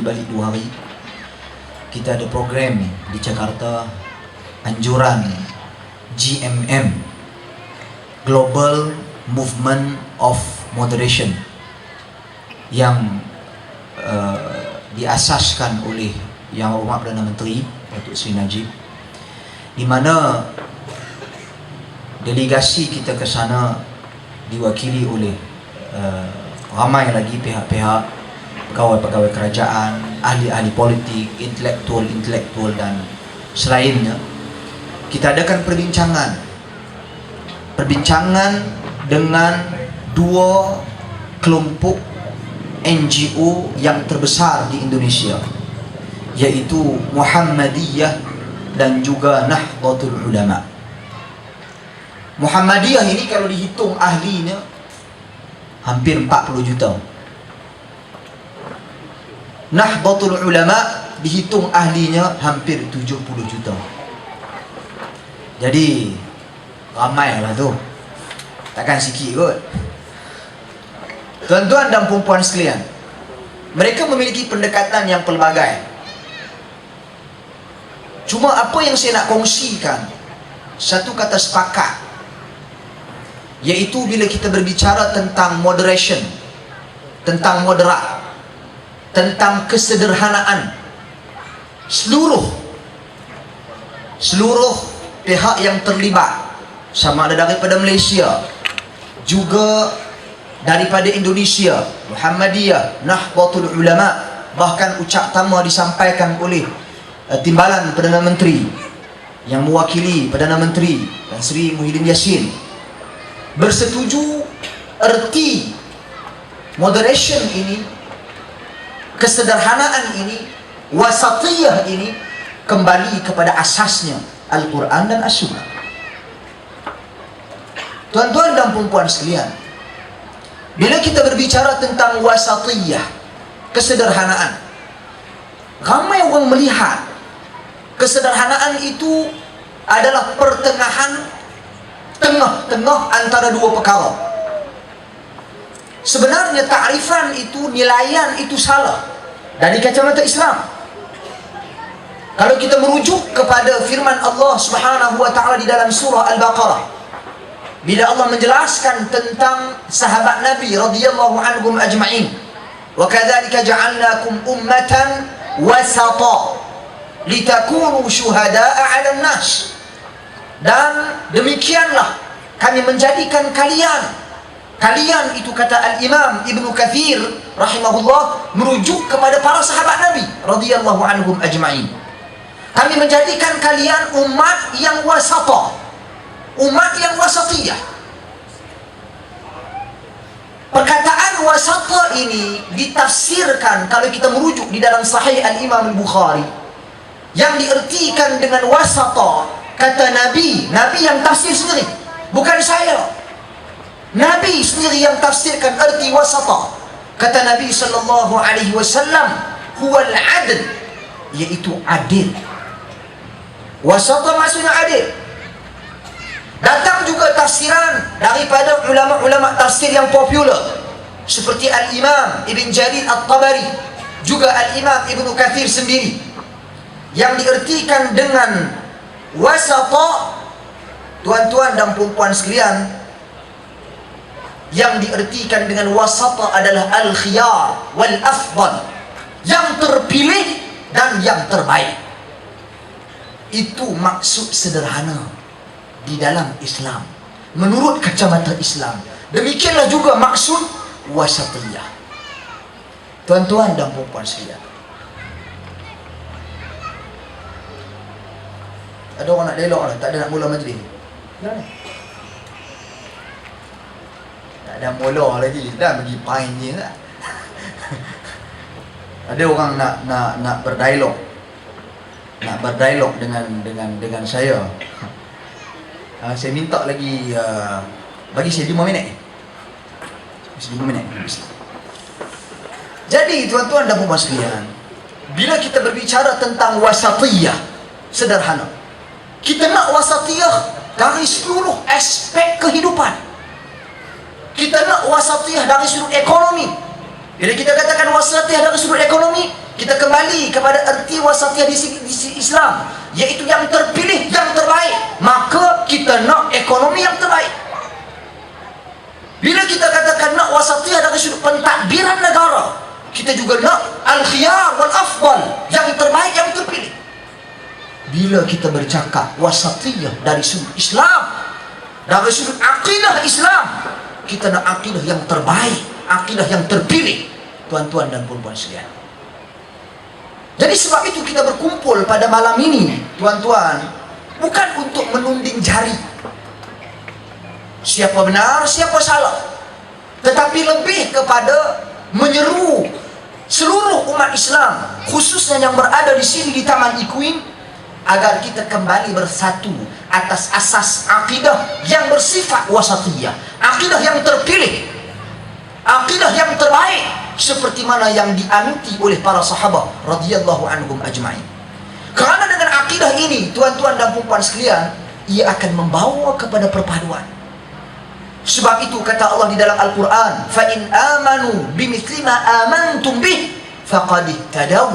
balik 2 hari. Kita ada program di Jakarta, anjuran GMM, Global Movement of Moderation, yang diasaskan oleh Yang Hormat Perdana Menteri Datuk Seri Najib, di mana delegasi kita ke sana diwakili oleh ramai lagi pihak-pihak, pegawai-pegawai kerajaan, ahli-ahli politik, intelektual dan selainnya. Kita adakan perbincangan dengan 2 kelompok NGO yang terbesar di Indonesia, yaitu Muhammadiyah dan juga Nahdlatul Ulama. Muhammadiyah ini kalau dihitung ahlinya hampir 40 juta. Nahdlatul Ulama dihitung ahlinya hampir 70 juta. Jadi ramai lah tu, takkan sikit kot. Tuan-tuan dan puan-puan sekalian, mereka memiliki pendekatan yang pelbagai. Cuma apa yang saya nak kongsikan, satu kata sepakat, yaitu bila kita berbicara tentang moderation, tentang moderat, tentang kesederhanaan, seluruh pihak yang terlibat, sama ada daripada Malaysia, juga daripada Indonesia, Muhammadiyah, Nahdlatul Ulama, bahkan ucap tama disampaikan oleh Timbalan Perdana Menteri yang mewakili Perdana Menteri dan Seri Muhyiddin Yassin, bersetuju erti moderation ini, kesederhanaan ini, wasatiyah ini kembali kepada asasnya Al-Quran dan As-Sunnah. Tuan-tuan dan puan-puan sekalian, bila kita berbicara tentang wasatiyah, kesederhanaan, ramai orang melihat kesederhanaan itu adalah pertengahan, tengah-tengah antara 2 perkara. Sebenarnya takrifan itu, nilaian itu salah dari kacamata Islam. Kalau kita merujuk kepada firman Allah Subhanahu wa taala di dalam surah Al-Baqarah, bila Allah menjelaskan tentang sahabat Nabi radhiyallahu anhum ajma'in, wa kadzalika ja'alnakum ummatan wasata litakunu syuhada'a 'alan nas, dan demikianlah kami menjadikan kalian itu, kata Al-Imam Ibnu Katsir rahimahullah, merujuk kepada para sahabat Nabi radhiyallahu anhum ajma'in. Kami menjadikan kalian umat yang wasata, umat yang wasatiyah. Perkataan wasata ini ditafsirkan, kalau kita merujuk di dalam Sahih Al-Imam Al-Bukhari, yang diartikan dengan wasata, kata Nabi yang tafsir sendiri, bukan saya. Nabi sendiri yang tafsirkan arti wasata. Kata Nabi sallallahu alaihi wasallam, huwal adl, yaitu adil. Wasata maksudnya adil. Datang juga tafsiran daripada ulama-ulama tafsir yang popular, seperti Al-Imam Ibn Jarir At-Tabari, juga Al-Imam Ibnu Katsir sendiri, yang diartikan dengan wasata, tuan-tuan dan puan-puan sekalian, yang diartikan dengan wasata adalah al-khiyar wal afdal, yang terpilih dan yang terbaik. Itu maksud sederhana di dalam Islam, menurut kacamata Islam. Demikianlah juga maksud wasatiyah. Tuan-tuan dan puan-puan sekalian, ada orang nak dialog lah, tak ada nak mula majlis. Tak ada mula lagi, dah bagi pain je tak. Ada orang nak berdialog, dengan saya. Saya minta lagi bagi saya 5 minit. 5 minit. Jadi tuan-tuan dan puan sekalian, bila kita berbicara tentang wasatiyah, sederhana, kita nak wasatiyah dari seluruh aspek kehidupan. Kita nak wasatiyah dari sudut ekonomi. Bila kita katakan wasatiyah dari sudut ekonomi, kita kembali kepada erti wasatiyah di sisi Islam, yaitu yang terpilih, yang terbaik. Maka kita nak ekonomi yang terbaik. Bila kita katakan nak wasatiyah dari sudut pentadbiran negara, kita juga nak al-khiyar wal afdal, yang terbaik, yang terpilih. Bila kita bercakap wasatiyah dari sudut Islam, dari sudut akidah Islam, kita nak akidah yang terbaik, akidah yang terpilih, tuan-tuan dan puan-puan sekalian. Jadi sebab itu kita berkumpul pada malam ini, tuan-tuan, bukan untuk menunding jari siapa benar, siapa salah, tetapi lebih kepada menyeru seluruh umat Islam, khususnya yang berada di sini di Taman Ikuin, agar kita kembali bersatu atas asas akidah yang bersifat wasatiyah, akidah yang terpilih, akidah yang terbaik, seperti mana yang dianuti oleh para sahabat radhiyallahu anhum ajma'in. Kerana dengan akidah ini, tuan-tuan dan puan sekalian, ia akan membawa kepada perpaduan. Sebab itu kata Allah di dalam Al-Quran, fa in amanu bimithli ma amantum bih faqad ihtadaw.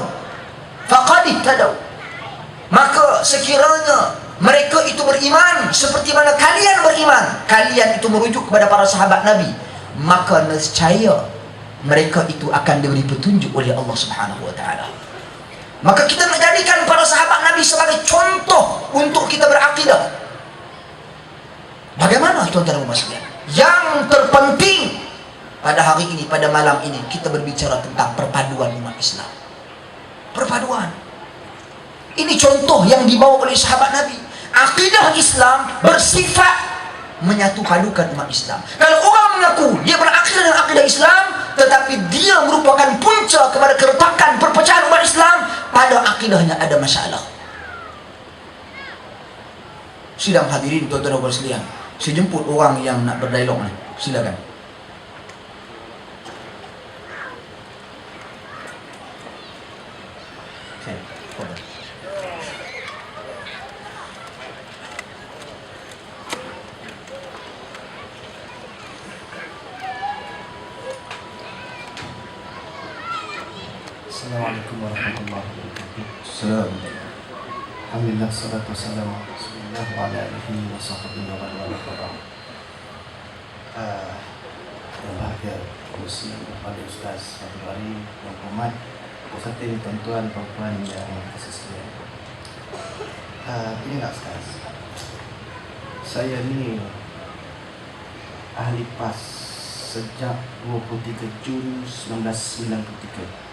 Maka sekiranya mereka itu beriman seperti mana kalian beriman, kalian itu merujuk kepada para sahabat Nabi, maka nescaya mereka itu akan diberi petunjuk oleh Allah Subhanahu wa taala. Maka kita menjadikan para sahabat Nabi sebagai contoh untuk kita berakidah. Bagaimana tuan-tuan dan puan sekalian? Yang terpenting pada hari ini, pada malam ini, kita berbicara tentang perpaduan umat Islam. Perpaduan. Ini contoh yang dibawa oleh sahabat Nabi. Akidah Islam bersifat menyatu padukan umat Islam. Kalau orang mengaku dia berakidah dengan akidah Islam, tetapi dia merupakan punca kepada keretakan perpecahan umat Islam, pada akidahnya ada masalah. Sidang hadirin tuan-tuan dan puan sekalian, saya jemput orang yang nak berdialog ni. Silakan. Assalamualaikum warahmatullahi wabarakatuh. Assalamualaikum. Alhamdulillah, salatu wassalamu ala Rasulillah wa ala alihi wa sahbihi wa man wala. Yang bahagia kursi kepada Ustaz Fathul Bari yang hormat, beserta tuan-tuan puan-puan yang kasih sekalian. Ini tak Ustaz, saya ni ahli PAS sejak 23 Jun 1993.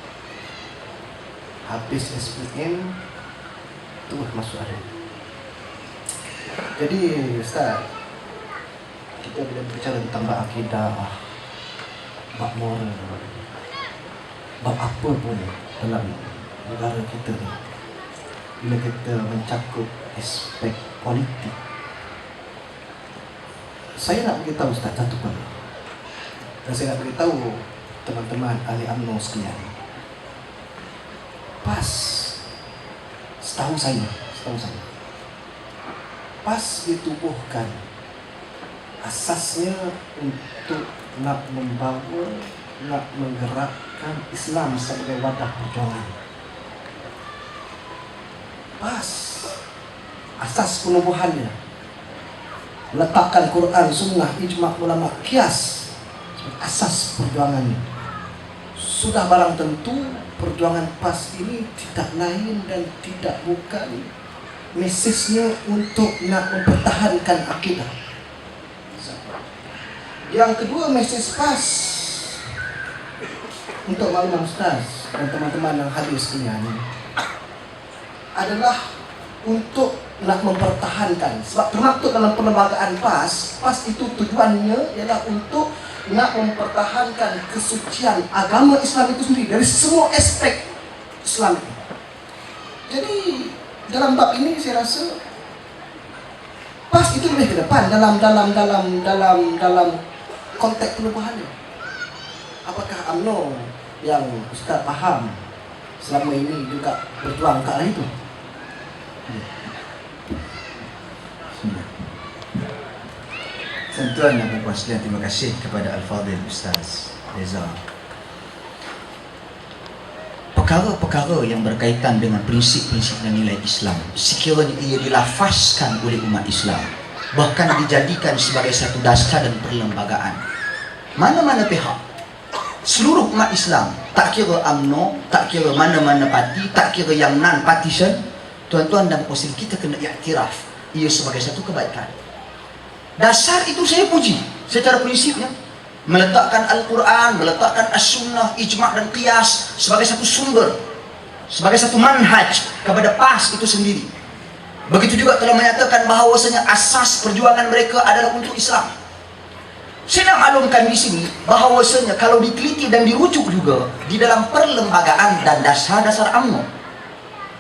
Habis SPM terus masuk ada. Jadi Ustaz, kita bila berbicara tentang bab akidah, bab moral, bab apa pun dalam negara kita ni, bila kita mencakup aspek politik, saya nak beritahu Ustaz satu perkara, dan saya nak beritahu teman-teman ahli UMNO sekalian. PAS, setahu saya, PAS ditubuhkan asasnya untuk nak membawa, nak menggerakkan Islam sebagai wadah perjuangan. PAS, asas penubuhannya, letakkan Quran, Sunnah, Ijma' ulama, Qiyas sebagai asas perjuangannya. Sudah barang tentu perjuangan PAS ini tidak lain dan tidak bukan mesejnya untuk nak mempertahankan akidah. Yang kedua, mesej PAS untuk makluman Ustaz dan teman-teman yang hadir sekalian adalah untuk nak mempertahankan, sebab termaktub dalam perlembagaan PAS itu tujuannya ialah untuk nak mempertahankan kesucian agama Islam itu sendiri dari semua aspek Islam. Jadi dalam bab ini saya rasa PAS itu lebih ke depan dalam konteks perubahannya. Apakah UMNO yang Ustaz faham selama ini juga berjuang ke arah itu? Tuan-tuan dan puan sekalian, terima kasih kepada Al-Fadhil Ustaz Reza. perkara-perkara yang berkaitan dengan prinsip-prinsip dan nilai Islam, sekiranya ia dilafazkan oleh umat Islam, bahkan dijadikan sebagai satu dasar dan perlembagaan, mana-mana pihak, seluruh umat Islam, tak kira UMNO, tak kira mana-mana parti, tak kira yang non-partisan, tuan-tuan dan puan, kita kena iktiraf ia sebagai satu kebaikan. Dasar itu saya puji secara prinsipnya, meletakkan Al-Quran, meletakkan As-Sunnah, Ijma' dan Qiyas sebagai satu sumber, sebagai satu manhaj kepada PAS itu sendiri. Begitu juga telah menyatakan bahawasanya asas perjuangan mereka adalah untuk Islam. Saya nak maklumkan di sini bahawasanya kalau diteliti dan dirujuk juga di dalam perlembagaan dan dasar-dasar UMNO,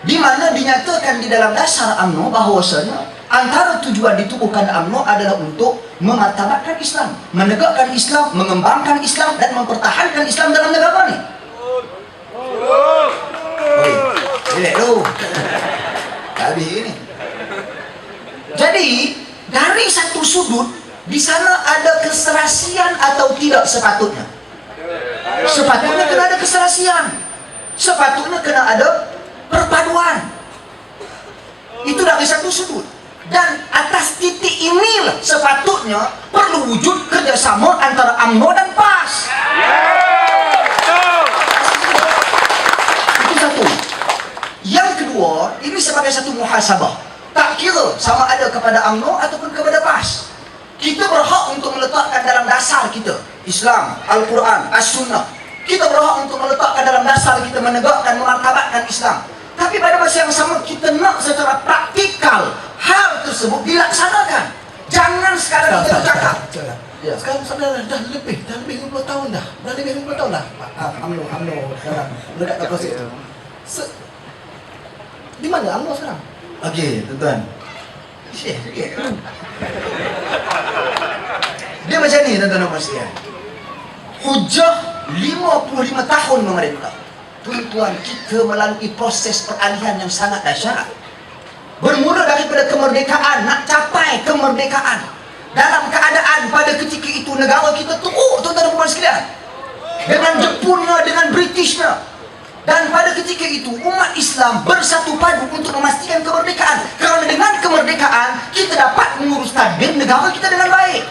di mana dinyatakan di dalam dasar UMNO bahawasanya antara tujuan ditubuhkan UMNO adalah untuk memartabatkan Islam, menegakkan Islam, mengembangkan Islam dan mempertahankan Islam dalam negara ni. Relax dulu. Habis ini. Jadi dari satu sudut di sana ada keserasian atau tidak sepatutnya? Sepatutnya kena ada keserasian. Sepatutnya kena ada perpaduan. Itu dari satu sudut. Dan atas titik inilah sepatutnya perlu wujud kerjasama antara UMNO dan PAS. Itu satu. Yang kedua, ini sebagai satu muhasabah. Tak kira sama ada kepada UMNO ataupun kepada PAS, kita berhak untuk meletakkan dalam dasar kita Islam, Al-Quran, As-Sunnah. Kita berhak untuk meletakkan dalam dasar kita menegakkan, memartabatkan Islam. Tapi pada masa yang sama kita nak secara praktikal hal tersebut dilaksanakan. Jangan sekarang kita bercakap. Ya. Sekarang saudara dah lebih 50 tahun dah. Dah lebih 50 tahun dah. UMNO dalam menegakkan proses itu. Di mana UMNO sekarang? Okey, tuan-tuan. Dia macam ni, tuan-tuan dan puan sekalian. Hujah 55 tahun memerintah. Tuan-tuan, kita melalui proses peralihan yang sangat dahsyat. Bermula daripada kemerdekaan, nak capai kemerdekaan. Dalam keadaan pada ketika itu negara kita teruk, tuan-tuan dan puan sekalian. Dengan Jepunnya, dengan Britishnya. Dan pada ketika itu umat Islam bersatu padu untuk memastikan kemerdekaan. Kerana dengan kemerdekaan kita dapat mengurus tadbir negara kita dengan baik.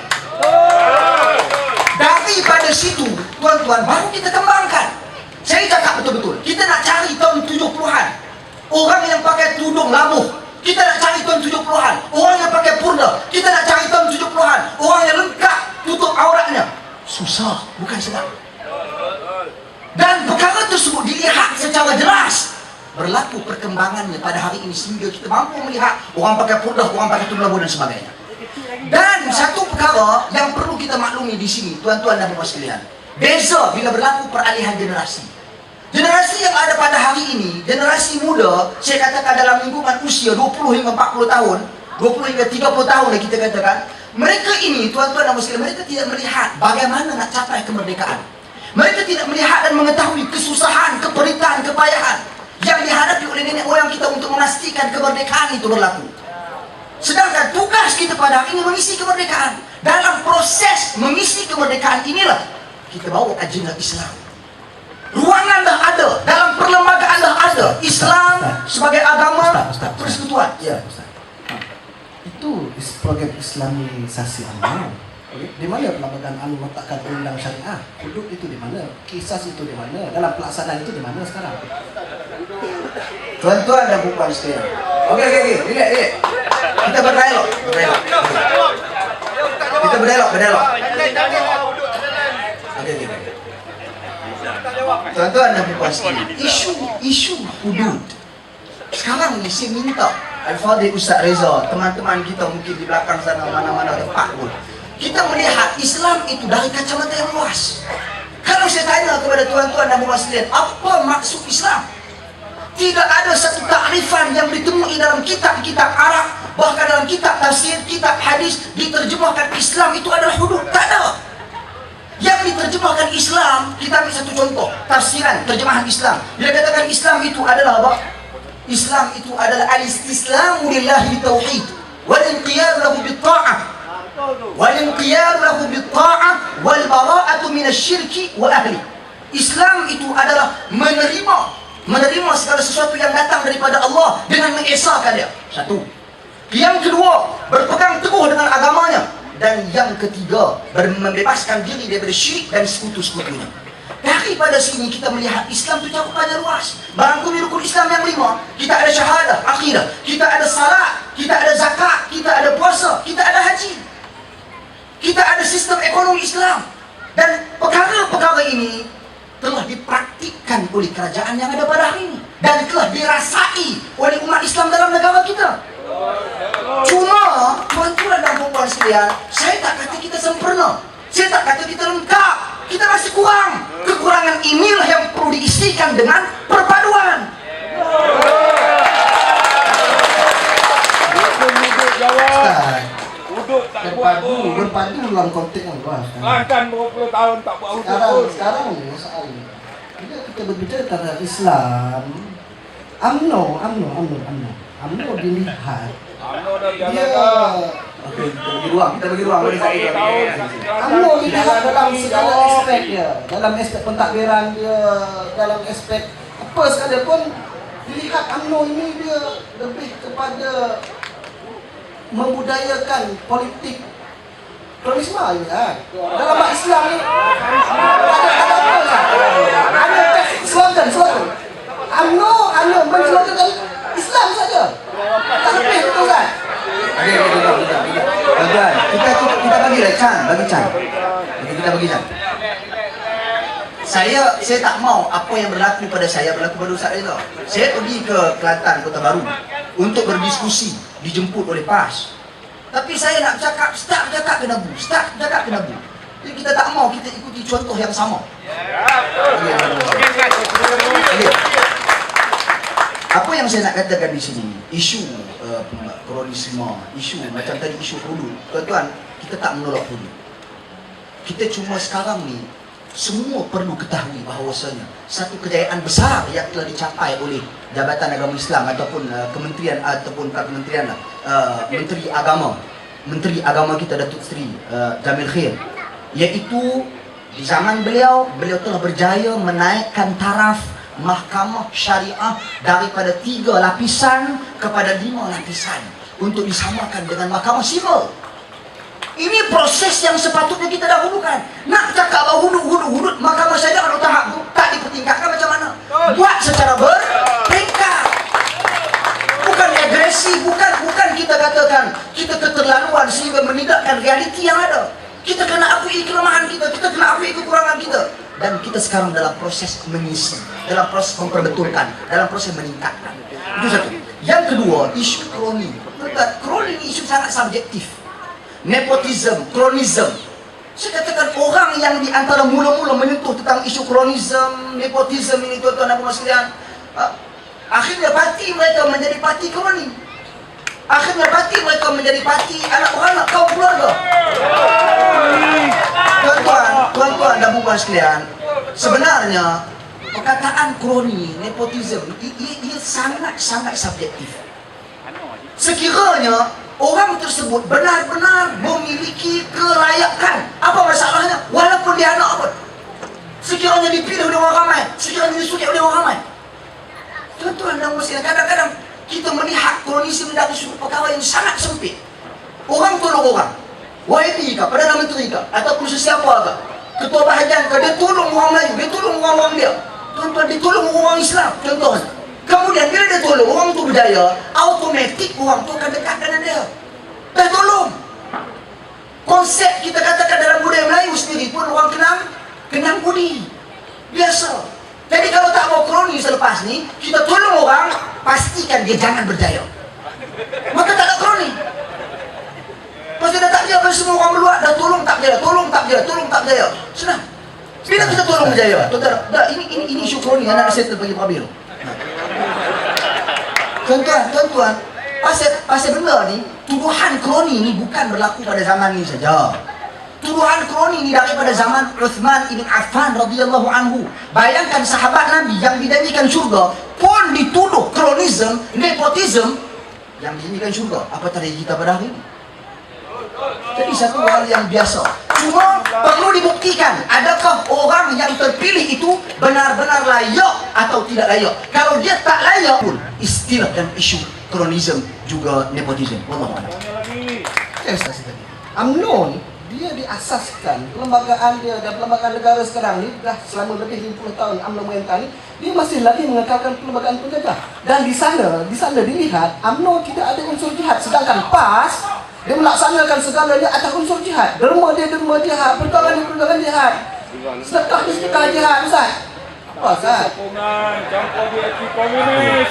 Daripada situ, tuan-tuan, baru kita kembangkan. Saya cakap betul-betul, kita nak cari tahun 70-an orang yang pakai tudung labuh. Kita nak cari tahun 70-an orang yang pakai purda. Kita nak cari tahun 70-an orang yang lengkap tutup auratnya. Susah, bukan senang. Dan perkara tersebut dilihat secara jelas berlaku perkembangannya pada hari ini sehingga kita mampu melihat orang pakai purdah, orang pakai tudung labuh dan sebagainya. Dan satu perkara yang perlu kita maklumi di sini, tuan-tuan dan puan sekalian, beza bila berlaku peralihan generasi. Generasi yang ada pada hari ini, generasi muda, saya katakan dalam lingkungan usia 20 hingga 40 tahun, 20 hingga 30 tahun lah kita katakan, mereka ini, tuan-tuan dan puan sekalian, mereka tidak melihat bagaimana nak capai kemerdekaan. Mereka tidak melihat dan mengetahui kesusahan, keperitan, kepayahan yang dihadapi oleh nenek moyang kita untuk memastikan kemerdekaan itu berlaku. Sedangkan tugas kita pada hari ini mengisi kemerdekaan. Dalam proses mengisi kemerdekaan inilah kita bawa agenda Islam. Ruangan dah ada, dalam perlembagaan dah ada Islam sebagai agama persekutuan. Ya, Ustaz. Itu program Islamisasi UMNO. Di mana perlembagaan UMNO meletakkan undang syariah? Hudud itu di mana? Kisas itu di mana? Dalam pelaksanaan itu di mana sekarang? Tuan-tuan dan puan sekalian. Okey. Relax. Kita berdialog. Kita berdialog. Okey. Tuan-tuan dan puan sekalian, isu hudud. Sekarang ni saya minta Al-Fadhil Ustaz Reza, teman-teman kita mungkin di belakang sana mana-mana tempat pun, kita melihat Islam itu dari kacamata yang luas. Kalau saya tanya kepada tuan-tuan dan puan sekalian, apa maksud Islam? Tidak ada satu takrifan yang ditemui dalam kitab-kitab Arab, bahkan dalam kitab tafsir, kitab hadis diterjemahkan Islam itu adalah hudud. Tak ada. Yang diterjemahkan Islam, kita ambil satu contoh, tafsiran, terjemahan Islam. Bila katakan Islam itu adalah apa? Islam itu adalah al-istislamu lillahi bitauhid wal inqiyad lahu bitta'ah wal inqiyad lahu bitta'ah wal bara'atu minasyirki wa ahli. Islam itu adalah menerima menerima segala sesuatu yang datang daripada Allah dengan mengesahkan dia. Satu. Yang kedua, berpegang teguh dengan agamanya. Dan yang ketiga, membebaskan diri daripada syirik dan sekutu-sekutunya. Daripada sini kita melihat Islam itu cakupannya luas. Merangkumi rukun Islam yang 5. Kita ada syahadah, akidah, kita ada salat, kita ada zakat, kita ada puasa, kita ada haji. Kita ada sistem ekonomi Islam. Dan perkara-perkara ini telah dipraktikkan oleh kerajaan yang ada pada hari ini dan telah dirasai oleh umat Islam dalam negara kita. Cuma tuan-tuan dan puan-puan sekalian, saya tak kata kita sempurna, saya tak kata kita lengkap, kita masih kurang. Kekurangan inilah yang perlu diisikan dengan perpaduan. Berpadu dalam konteks yang luas. Kan 20 tahun tak buat uduk. Sekarang ni soalnya, bila kita berbicara tentang Islam, UMNO dilihat dia kita bagi ruang bagi saya. UMNO dilihat dalam segala aspek dia, dalam aspek pentadbiran dia, dalam aspek apa sekalipun dilihat UMNO ini dia lebih kepada membudayakan politik kronisme kan. Dalam Islam ni ada slogan UMNO menslogankan Islam saja. Tak lebih betul kan? Kita bagi Chan. Kita bagi Chan. Saya tak mau apa yang berlaku pada saya berlaku pada Ustaz Reza. Saya pergi ke Kelantan, Kota Baru untuk berdiskusi, dijemput oleh PAS. Tapi saya nak cakap, start cakap kena bu. Jadi kita tak mau kita ikuti contoh yang sama. Apa yang saya nak katakan di sini, isu kronisme, isu macam tadi isu hudud. Tuan-tuan, kita tak menolak hudud. Kita cuma sekarang ni semua perlu ketahui bahawasanya satu kejayaan besar yang telah dicapai oleh Jabatan Agama Islam ataupun kementerian ataupun kementerian Menteri Agama kita Datuk Seri Jamil Khair, iaitu di zaman beliau telah berjaya menaikkan taraf mahkamah syariah daripada 3 lapisan kepada 5 lapisan untuk disamakan dengan mahkamah sivil. Ini proses yang sepatutnya kita dahulukan. Nak cakap bahawa hudud mahkamah syariah pada tahap itu tak dipertingkatkan macam mana? Buat secara berperingkat. Bukan agresi, bukan kita katakan kita keterlaluan sehingga menidakkan realiti yang ada. Kita kena akui kelemahan kita kena akui kekurangan kita. Dan kita sekarang dalam proses mengisi, dalam proses memperbetulkan, dalam proses meningkatkan. Itu satu. Yang kedua, isu kroni. Kroni ini isu sangat subjektif. Nepotism, kronism. Saya katakan orang yang di antara mula-mula menyentuh tentang isu kronism, nepotism ini tuan-tuan dan puan sekalian, akhirnya parti mereka menjadi parti kroni. Akhirnya parti mereka menjadi parti anak beranak kaum keluarga. Tuan-tuan dan puan sekalian, sebenarnya perkataan kroni, nepotism, ia sangat subjektif. Sekiranya orang tersebut benar-benar memiliki kelayakan, apa masalahnya? Walaupun dia anak apa? Sekiranya dipilih oleh orang ramai, sekiranya disukai oleh orang ramai. Tuan-tuan dan puan, kadang-kadang kita melihat kronisme dari sudut perkara yang sangat sempit. Orang tolong orang, YB ke, Perdana Menteri ke, ataupun sesiapa ke, ketua bahagian ke, dia tolong orang Melayu, dia tolong orang-orang dia. Tuan-tuan, dia tolong orang Islam, contohnya. Kemudian bila dia tolong orang tu berjaya, automatik orang tu akan dekat dengan dia. Dah tolong. Konsep kita katakan dalam budaya Melayu sendiri pun orang kenang budi. Biasa. Jadi kalau tak mau kroni selepas ni, kita tolong orang, pastikan dia jangan berjaya. Maka tak ada kroni. Pasti dah tak berjaya, semua orang meluat, dah tolong tak berjaya. Senang. Bila kita tolong berjaya, ini isu kroni, anak saya terbagi Prabil. Tuan-tuan, pasal benda ni, tuduhan kroni ni bukan berlaku pada zaman ni saja. Tuduhan kroni ni daripada zaman Uthman ibn Affan radhiyallahu anhu. Bayangkan sahabat Nabi yang dijanjikan syurga pun dituduh kronisme, nepotisme yang dijanjikan syurga. Apa tadi kita pada hari ini? Jadi satu hal yang biasa. Cuma perlu dibuktikan, adakah orang yang terpilih itu benar-benar layak atau tidak layak. Kalau dia tak layak pun, istilah dan isu kronisme juga nepotisme. Wallahu a'lam. UMNO dia diasaskan, pelembagaan dia dan pelembagaan negara sekarang ni dah selama lebih 50 tahun UMNO merentah ni, dia masih lagi mengekalkan pelembagaan penjajah. Dan di sana dilihat UMNO tidak ada unsur jihad, sedangkan PAS dia melaksanakan segalanya atas unsur jihad. Derma dia jihad, perjuangan jihad, sedekah jihad. Ustaz, apa Ustaz? Sokongan campur di komunis.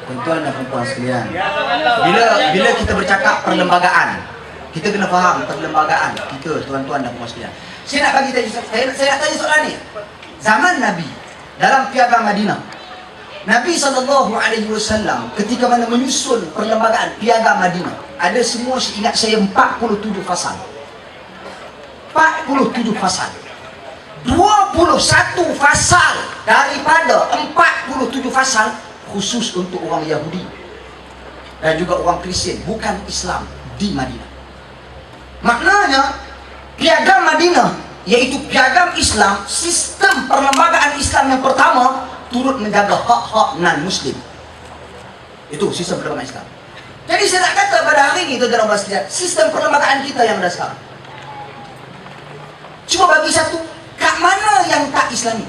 Tuan-tuan dan puan sekalian, bila kita bercakap perlembagaan, kita kena faham perlembagaan kita, tuan-tuan dan puan sekalian. Saya nak tanya soalan ni. Zaman Nabi dalam Piagam Madinah, Nabi SAW ketika mana menyusun perlembagaan Piagam Madinah, ada semua seingat saya 47 fasal. 47 fasal. 21 fasal daripada 47 fasal khusus untuk orang Yahudi dan juga orang Kristian, bukan Islam di Madinah. Maknanya Piagam Madinah, iaitu piagam Islam, sistem perlembagaan Islam yang pertama, turut menjaga hak-hak non-Muslim. Itu sistem perlembagaan Islam. Jadi saya nak kata pada hari ini, tuan-tuan dan puan sekalian, sistem perlembagaan kita yang ada sekarang, cuma bagi satu, kat mana yang tak Islami?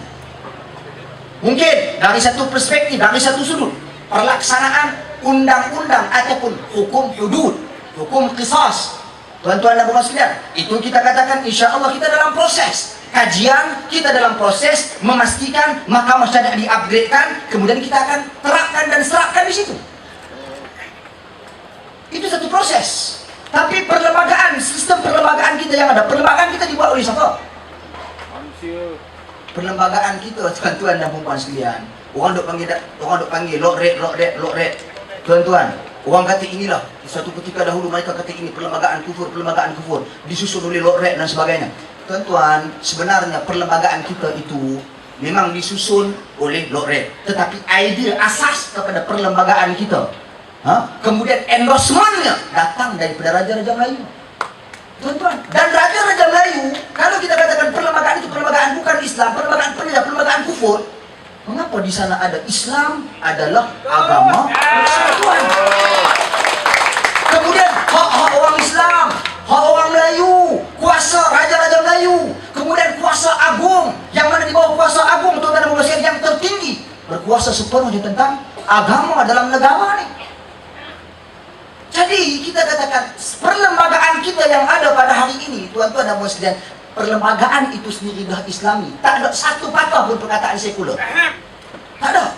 Mungkin dari satu perspektif, dari satu sudut, pelaksanaan undang-undang ataupun hukum hudud, hukum qisas. Tuan-tuan dan puan sekalian, itu kita katakan insya-Allah kita dalam proses kajian, kita dalam proses memastikan mahkamah syariah di-upgradekan, kemudian kita akan terapkan dan serapkan di situ. Itu satu proses. Tapi perlembagaan, sistem perlembagaan kita yang ada, perlembagaan kita dibuat oleh siapa? Manusia. Perlembagaan kita, tuan-tuan dan puan sekalian, orang duk panggil lock rate. Tuan-tuan, orang kata inilah, suatu ketika dahulu mereka kata ini perlembagaan kufur, disusun oleh lock rate dan sebagainya. Tuan-tuan, sebenarnya perlembagaan kita itu memang disusun oleh lock rate, tetapi idea asas kepada perlembagaan kita, kemudian endorsementnya datang daripada Raja-Raja Melayu. Tuan-tuan, dan Raja-Raja Melayu, kalau kita katakan perlembagaan itu perlembagaan bukan Islam, perlembagaan kufur, mengapa di sana ada Islam adalah agama persatuan? Kemudian hak-hak orang Islam, hak orang Melayu, kuasa Raja-Raja Melayu, kemudian kuasa agung, yang mana di bawah kuasa agung, tuan-tuan dan puan sekalian, yang tertinggi, berkuasa sepenuhnya tentang agama dalam negara ni. Jadi kita katakan perlembagaan kita yang ada pada hari ini, tuan-tuan dan puan sekalian, perlembagaan itu sendiri dah Islami. Tak ada satu patah pun perkataan sekular. Tak ada.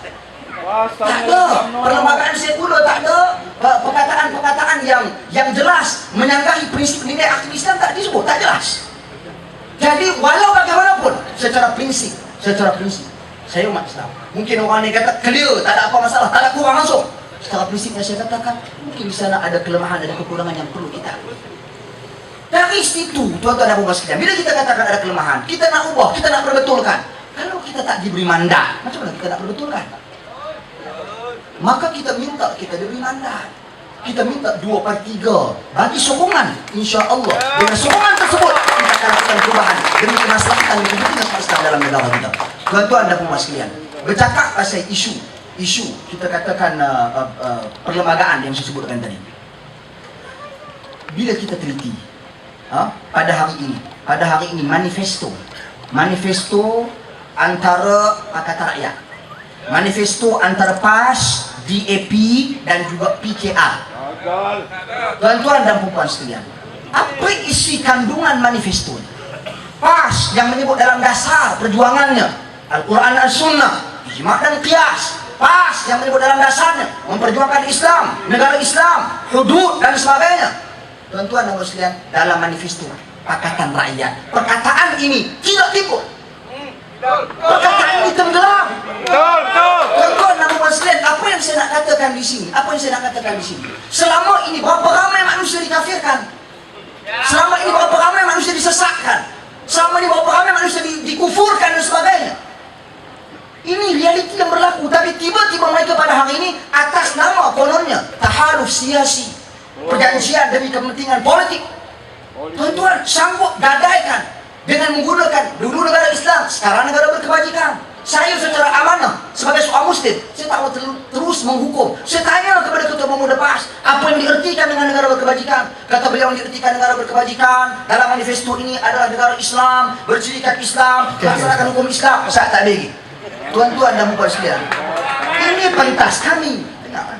Tak ada. Perlembagaan sekular tak ada. Perkataan-perkataan yang jelas menyanggahi prinsip nilai akid Islam tak disebut, tak jelas. Jadi walau bagaimanapun, secara prinsip, saya umat Islam. Mungkin orang ni kata clear, tak ada apa masalah, tak ada kurang langsung. Secara prinsipnya saya katakan, mungkin di sana ada kelemahan dan kekurangan yang perlu kita akui. Dari situ, tuan-tuan dan puan sekalian, bila kita katakan ada kelemahan, kita nak ubah, kita nak perbetulkan. Kalau kita tak diberi mandat, macam mana kita nak perbetulkan? Maka kita minta kita diberi mandat. Kita minta 2/3 bagi sokongan, insya-Allah. Dengan sokongan tersebut kita akan lakukan perubahan demi kemaslahatan dan kepentingan Islam dalam negara kita. Tuan-tuan dan puan sekalian, bercakap pasal isu kita katakan perlembagaan yang saya sebutkan tadi. Bila kita teliti pada hari ini manifesto antara Pakatan Rakyat, manifesto antara PAS, DAP dan juga PKR. Tuan-tuan dan puan sekalian, apa isi kandungan manifesto ini? PAS yang menyebut dalam dasar perjuangannya Al-Quran dan Sunnah, ijma' dan qiyas. PAS yang menyebut dalam dasarnya memperjuangkan Islam, negara Islam, hudud dan sebagainya. Tuan-tuan dan puan sekalian, dalam manifesto Pakatan Rakyat, perkataan ini tidak tipu. Perkataan ini tenggelam. Tuan-tuan dan puan sekalian, apa yang saya nak katakan di sini? Selama ini berapa ramai manusia dikafirkan? Selama ini berapa ramai manusia disesatkan? Selama ini berapa ramai manusia dikufurkan dan sebagainya? Ini realiti yang berlaku. Tapi tiba-tiba mereka pada hari ini atas nama kononnya tahaluf siasi, perjanjian demi kepentingan politik. Tuan-tuan sanggup gadaikan dengan menggunakan dulu negara Islam, sekarang negara berkebajikan. Saya secara amanah sebagai seorang muslim, saya tak mau terus menghukum. Saya tanya kepada Ketua Pemuda PAS, apa yang diartikan dengan negara berkebajikan? Kata beliau, yang diartikan negara berkebajikan dalam manifesto ini adalah negara Islam, bersyikat Islam, melaksanakan hukum Islam. Saya tak bagi. Tuan-tuan dan puan sekalian, ini pentas kami. Dengar.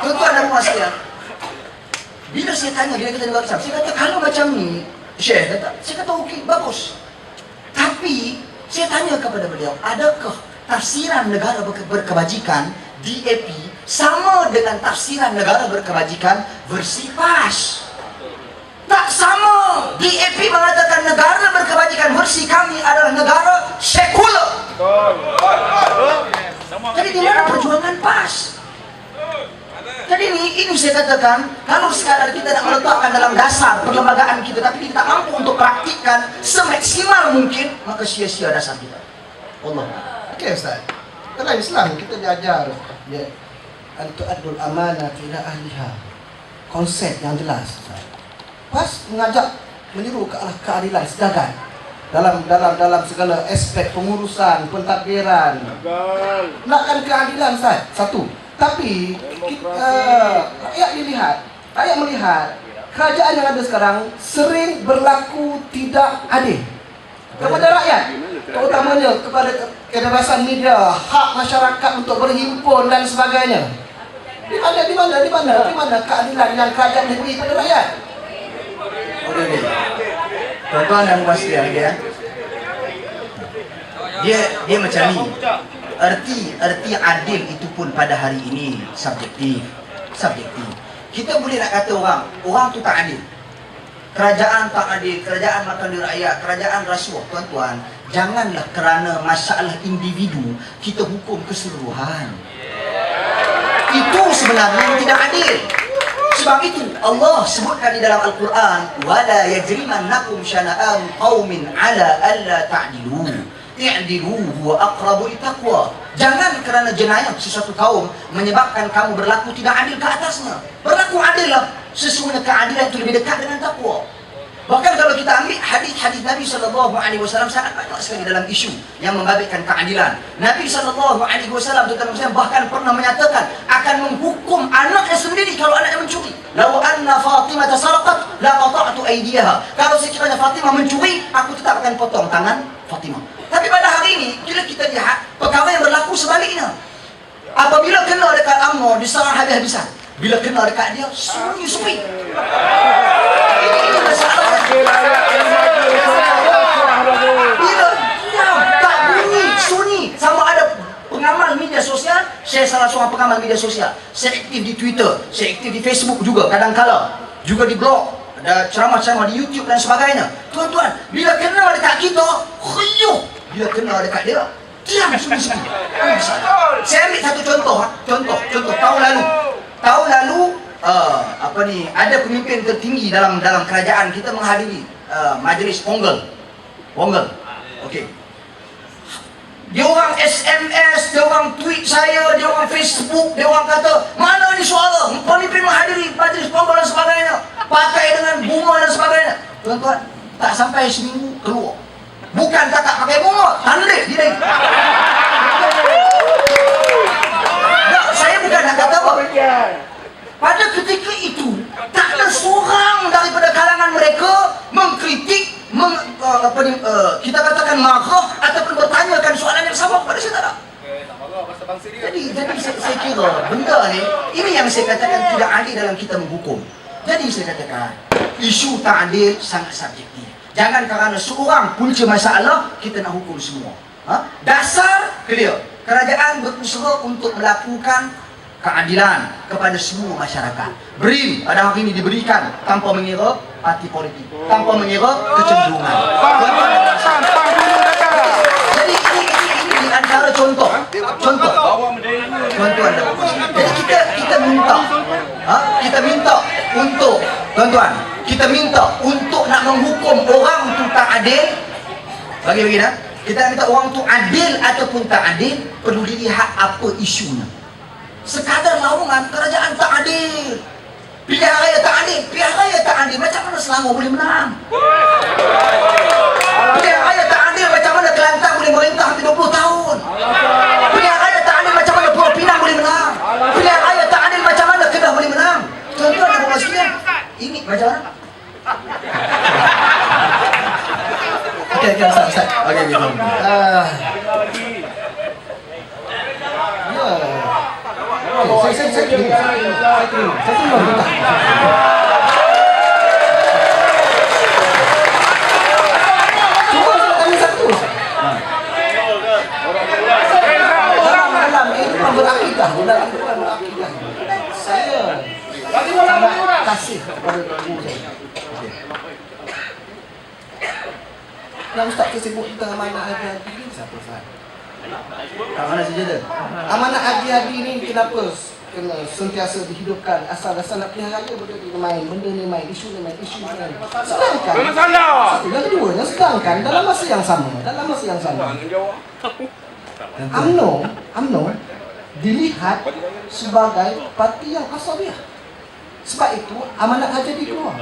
Tuan-tuan dan puan sekalian, bila saya tanya, bila kita negara Islam, saya kata kalau macam ni, Syekh kata, saya kata okey, bagus. Tapi saya tanya kepada beliau, adakah tafsiran negara berkebajikan DAP sama dengan tafsiran negara berkebajikan versi PAS? Tak sama. DAP mengatakan negara berkebajikan versi kami adalah negara sekular. Jadi di mana perjuangan PAS? Jadi ini saya katakan, kalau sekadar kita nak meletakkan dalam dasar perlembagaan kita, tapi kita tak mampu untuk praktikkan semaksimal mungkin, maka sia-sia dasar kita. Allah. Okey Ustaz. Dalam Islam kita diajar ya antu'addul amanah ila ahliha. Konsep yang jelas Ustaz. PAS mengajak menyeru ke arah keadilan sedagan dalam segala aspek pengurusan, pentadbiran. Nakkan keadilan Ustaz. Satu. Tapi rakyat melihat kerajaan yang ada sekarang sering berlaku tidak adil kepada rakyat, terutamanya kepada kebebasan media, hak masyarakat untuk berhimpun dan sebagainya. Di mana keadilan yang kerajaan beri pada rakyat? Okey. Tuan-tuan dan puan sekalian, dia macam ni. Arti adil itu pun pada hari ini subjektif. Kita boleh nak kata orang tu tak adil. Kerajaan tak adil, kerajaan makan duit rakyat, kerajaan rasuah. Tuan-tuan, janganlah kerana masalah individu kita hukum keseluruhan. Itu sebenarnya yang tidak adil. Sebab itu Allah sebutkan di dalam Al-Quran, wala yajrimannakum syana'an qaumin ala alla ta'dilu. I'dilu huwa aqrabu littaqwa. Jangan kerana jenayah sesuatu kaum menyebabkan kamu berlaku tidak adil ke atasnya. Berlaku adillah. Sesungguhnya keadilan itu lebih dekat dengan takwa. Bahkan kalau kita ambil hadis-hadis Nabi SAW sangat banyak sekali dalam isu yang membabitkan keadilan. Nabi SAW bahkan pernah menyatakan akan menghukum anaknya sendiri kalau anaknya mencuri. Law anna Fatimah sarqat la qata'tu aydiyaha. Kalau sekiranya Fatimah mencuri, aku tetap akan potong tangan Fatimah. Tapi pada hari ini, bila kita lihat perkara yang berlaku sebaliknya. Apabila kena dekat UMNO, diserang habis-habisan. Bila kena dekat dia, sunyi-sunyi. Ini masalah. Bila diam, tak bunyi, sunyi. Sama ada pengamal media sosial, saya salah seorang pengamal media sosial. Saya aktif di Twitter, saya aktif di Facebook juga kadang-kala. Juga di blog, ada ceramah-ceramah di YouTube dan sebagainya. Tuan-tuan, bila kena dekat kita, khuyuh. Bila kena dekat dia, diam sunyi-sunyi. Saya ambil satu contoh tahun lalu ada pemimpin tertinggi dalam kerajaan kita menghadiri majlis Pongal. Okey. Dia orang SMS, dia orang tweet saya, dia orang Facebook, dia orang kata, mana ni suara pemimpin menghadiri majlis Pongal dan sebagainya, pakai dengan bunga dan sebagainya. Tuan-tuan, tak sampai seminggu keluar. Bukan kakak pakai bunga, tandil dia lagi. Saya bukan nak kata apa. Pada ketika itu, tak ada seorang daripada kalangan mereka mengkritik, kita katakan marah ataupun bertanyakan soalan yang sama kepada saya, tak ada. Jadi saya kira benda ni, ini yang saya katakan tidak adil dalam kita menghukum. Jadi saya katakan, isu tak adil sangat subjektif. Jangan kerana seorang punca masalah, kita nak hukum semua. Dasar clear. Kerajaan berusaha untuk melakukan keadilan kepada semua masyarakat. BRIM pada hari ini diberikan tanpa mengira parti politik, tanpa mengira kecenderungan. Jadi ini di antara contoh. Tuan-tuan dan puan-puan. Jadi kita minta untuk tuan-tuan, kita minta untuk nak menghukum orang tu tak adil. Bagi Kita nak minta orang tu adil ataupun tak adil, perlu dilihat apa isunya. Sekadar lawangan kerajaan tak adil, pilihan raya tak adil, pilihan raya tak adil, macam mana Selangor boleh menang? Pilihan raya tak adil, macam mana Kelantan boleh merintah hampir 20 tahun? Pilihan raya tak adil, macam mana Pulau Pinang boleh menang? Pilihan raya tak adil, macam mana Kedah boleh menang? Tuan-tuan dan puan sekalian, ini macam mana? Okey, Ustaz. Okey, gitu. Saya terima. Saya terima. Cuma saya tanya satu. Dalam kehidupan berakidah, dalam kehidupan berakidah, saya sangat kasih kepada guru saya. Yang Ustaz tersebut tentang amanah hadi-hadi ni siapa Ustaz? Mana saja tu? Amanah hadi-hadi ni kenapa kena sentiasa dihidupkan? Asal-asal nak pelihara raya benda ni main, benda ni main, isu ni main. Sedangkan Mana salah? yang keduanya, sedangkan dalam masa yang sama UMNO dilihat sebagai parti yang asabiah. Sebab itu amanat hadi keluar.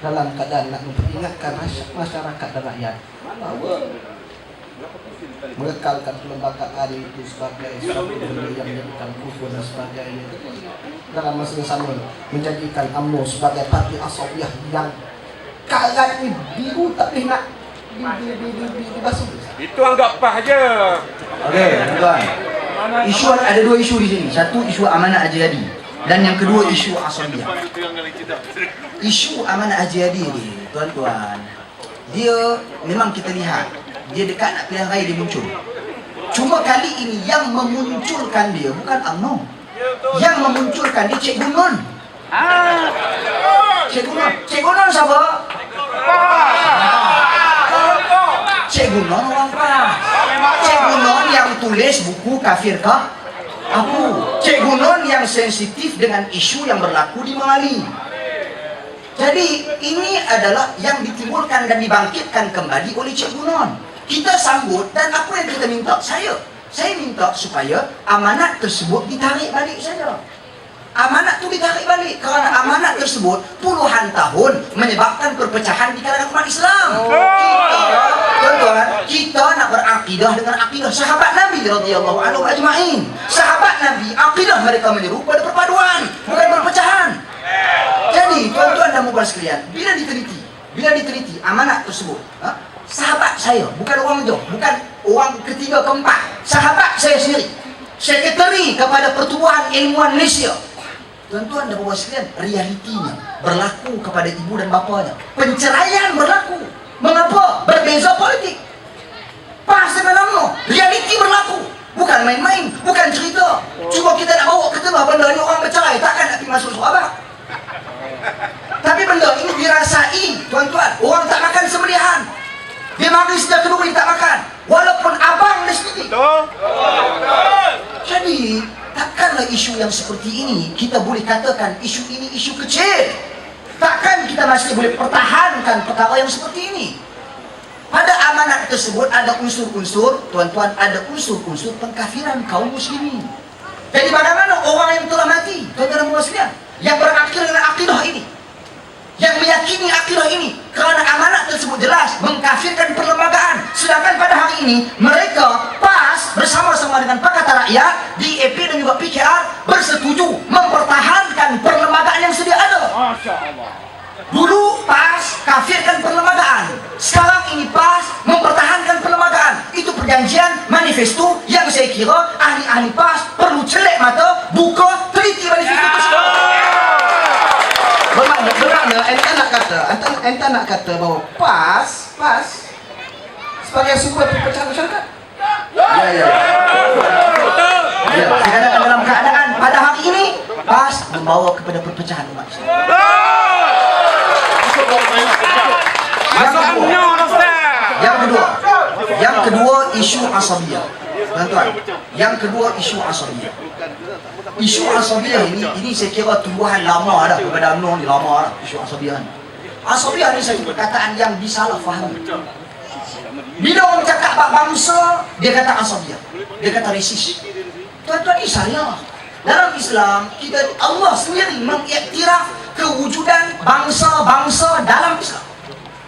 Dalam keadaan nak memperingatkan masyarakat dan rakyat bahawa mengekalkan perlembagaan itu sebagai satu benda yang menjadikan kufur dan sebagainya. Dalam masa yang sama menjadikan UMNO sebagai parti asabiah yang karat ni biru tak boleh nak dibasuh. Itu anggap pas je. Okey, tuan. Isu ada dua isu di sini. Satu isu amanah Haji Hadi dan yang kedua isu asabiyah. Isu amanah Haji Hadi ni, tuan-tuan, dia memang kita lihat dia dekat nak pilihan raya dia muncul. Cuma kali ini yang memunculkan dia bukan UMNO. Yang memunculkan dia Cikgu Non. Cikgu Non siapa? Cikgu Non orang PAS. Cikgu Non yang tulis buku Kafirkah Aku. Cikgu Non yang sensitif dengan isu yang berlaku di Mali. Jadi ini adalah yang ditimbulkan dan dibangkitkan kembali oleh Cikgu Non. Kita sambut dan apa yang kita minta? Saya minta supaya amanat tersebut ditarik balik saja. Amanat tu ditarik balik kerana amanat tersebut puluhan tahun menyebabkan perpecahan di kalangan umat Islam. Kita nak berakidah dengan akidah sahabat Nabi radhiyallahu anhu ajma'in. Sahabat Nabi akidah mereka menyeru pada perpaduan, bukan perpecahan. Jadi tuan-tuan dan puan sekalian, bila diteliti amanat tersebut, sahabat saya, bukan orang jauh, bukan orang ketiga keempat, sahabat saya sendiri, sekretari kepada Pertubuhan Ilmuwan Malaysia. Tuan-tuan dan puan sekalian, realitinya berlaku kepada ibu dan bapanya. Penceraian berlaku. Mengapa? Berbeza politik. PAS dengan UMNO, realiti berlaku. Bukan main-main, bukan cerita. Cuma kita nak bawa ke tengah benda ni orang bercerai, takkan nak pergi masuk Sarawak. Tapi benda ini dirasai, tuan-tuan. Orang tak makan sembelihan. Dia mari sejak kedua dia tak makan. Walaupun abang dia sendiri. Jadi takkanlah isu yang seperti ini kita boleh katakan isu ini isu kecil. Takkan kita masih boleh pertahankan perkara yang seperti ini. Pada amanat tersebut ada unsur-unsur, tuan-tuan, ada unsur-unsur pengkafiran kaum muslimin. Jadi bagaimana orang yang telah mati, tuan-tuan dan puan sekalian, yang berakhir dengan akidah ini, yang meyakini akidah ini, kerana amanat tersebut jelas mengkafirkan perlembagaan. Sedangkan pada hari ini mereka PAS bersama-sama dengan Pakatan Rakyat, DAP dan juga PKR bersetuju mempertahankan perlembagaan yang sedia ada. Masya Allah. Dulu PAS kafirkan perlembagaan, sekarang ini PAS mempertahankan perlembagaan. Itu perjanjian manifesto yang saya kira ahli-ahli PAS perlu celek mata, buka, teliti manifesto tersebut. Bermakna ente nak kata bahawa PAS sebagai sumber perpecahan masyarakat. Ya. Sedangkan dalam keadaan pada hari ini PAS membawa kepada perpecahan umat Islam. Yang kedua isu asabiyah. Tuan-tuan, yang kedua isu asabiyah. Isu asabiyah ini saya kira tumbuhan lama dah kepada UMNO ni, lama dah isu asabiyah ni. Asabiyah ni satu perkataan yang disalah fahami. Bila orang cakap bab bangsa, dia kata asabiyah, dia kata resis. Tuan-tuan, ini salah. Dalam Islam, Allah sendiri mengiktiraf kewujudan bangsa-bangsa dalam Islam.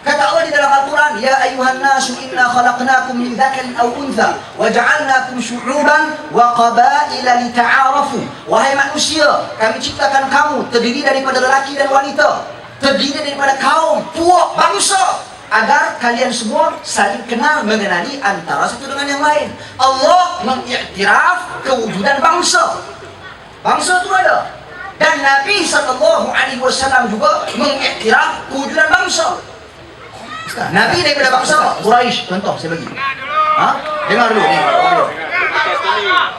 Kata Allah di dalam Al-Quran, Ya ayuhan nasu inna khalaqnakum min dzakarin aw untha wa ja'alnakum syu'uban wa qabaila lita'arafu. Wahai manusia, kami ciptakan kamu terdiri daripada lelaki dan wanita, terdiri daripada kaum, puak, bangsa, agar kalian semua saling kenal mengenali antara satu dengan yang lain. Allah mengiktiraf kewujudan bangsa. Bangsa itu ada. Dan Nabi SAW juga mengiktiraf kewujudan bangsa. Nabi daripada bangsa apa? Quraisy. Contoh saya bagi. Dengar dulu.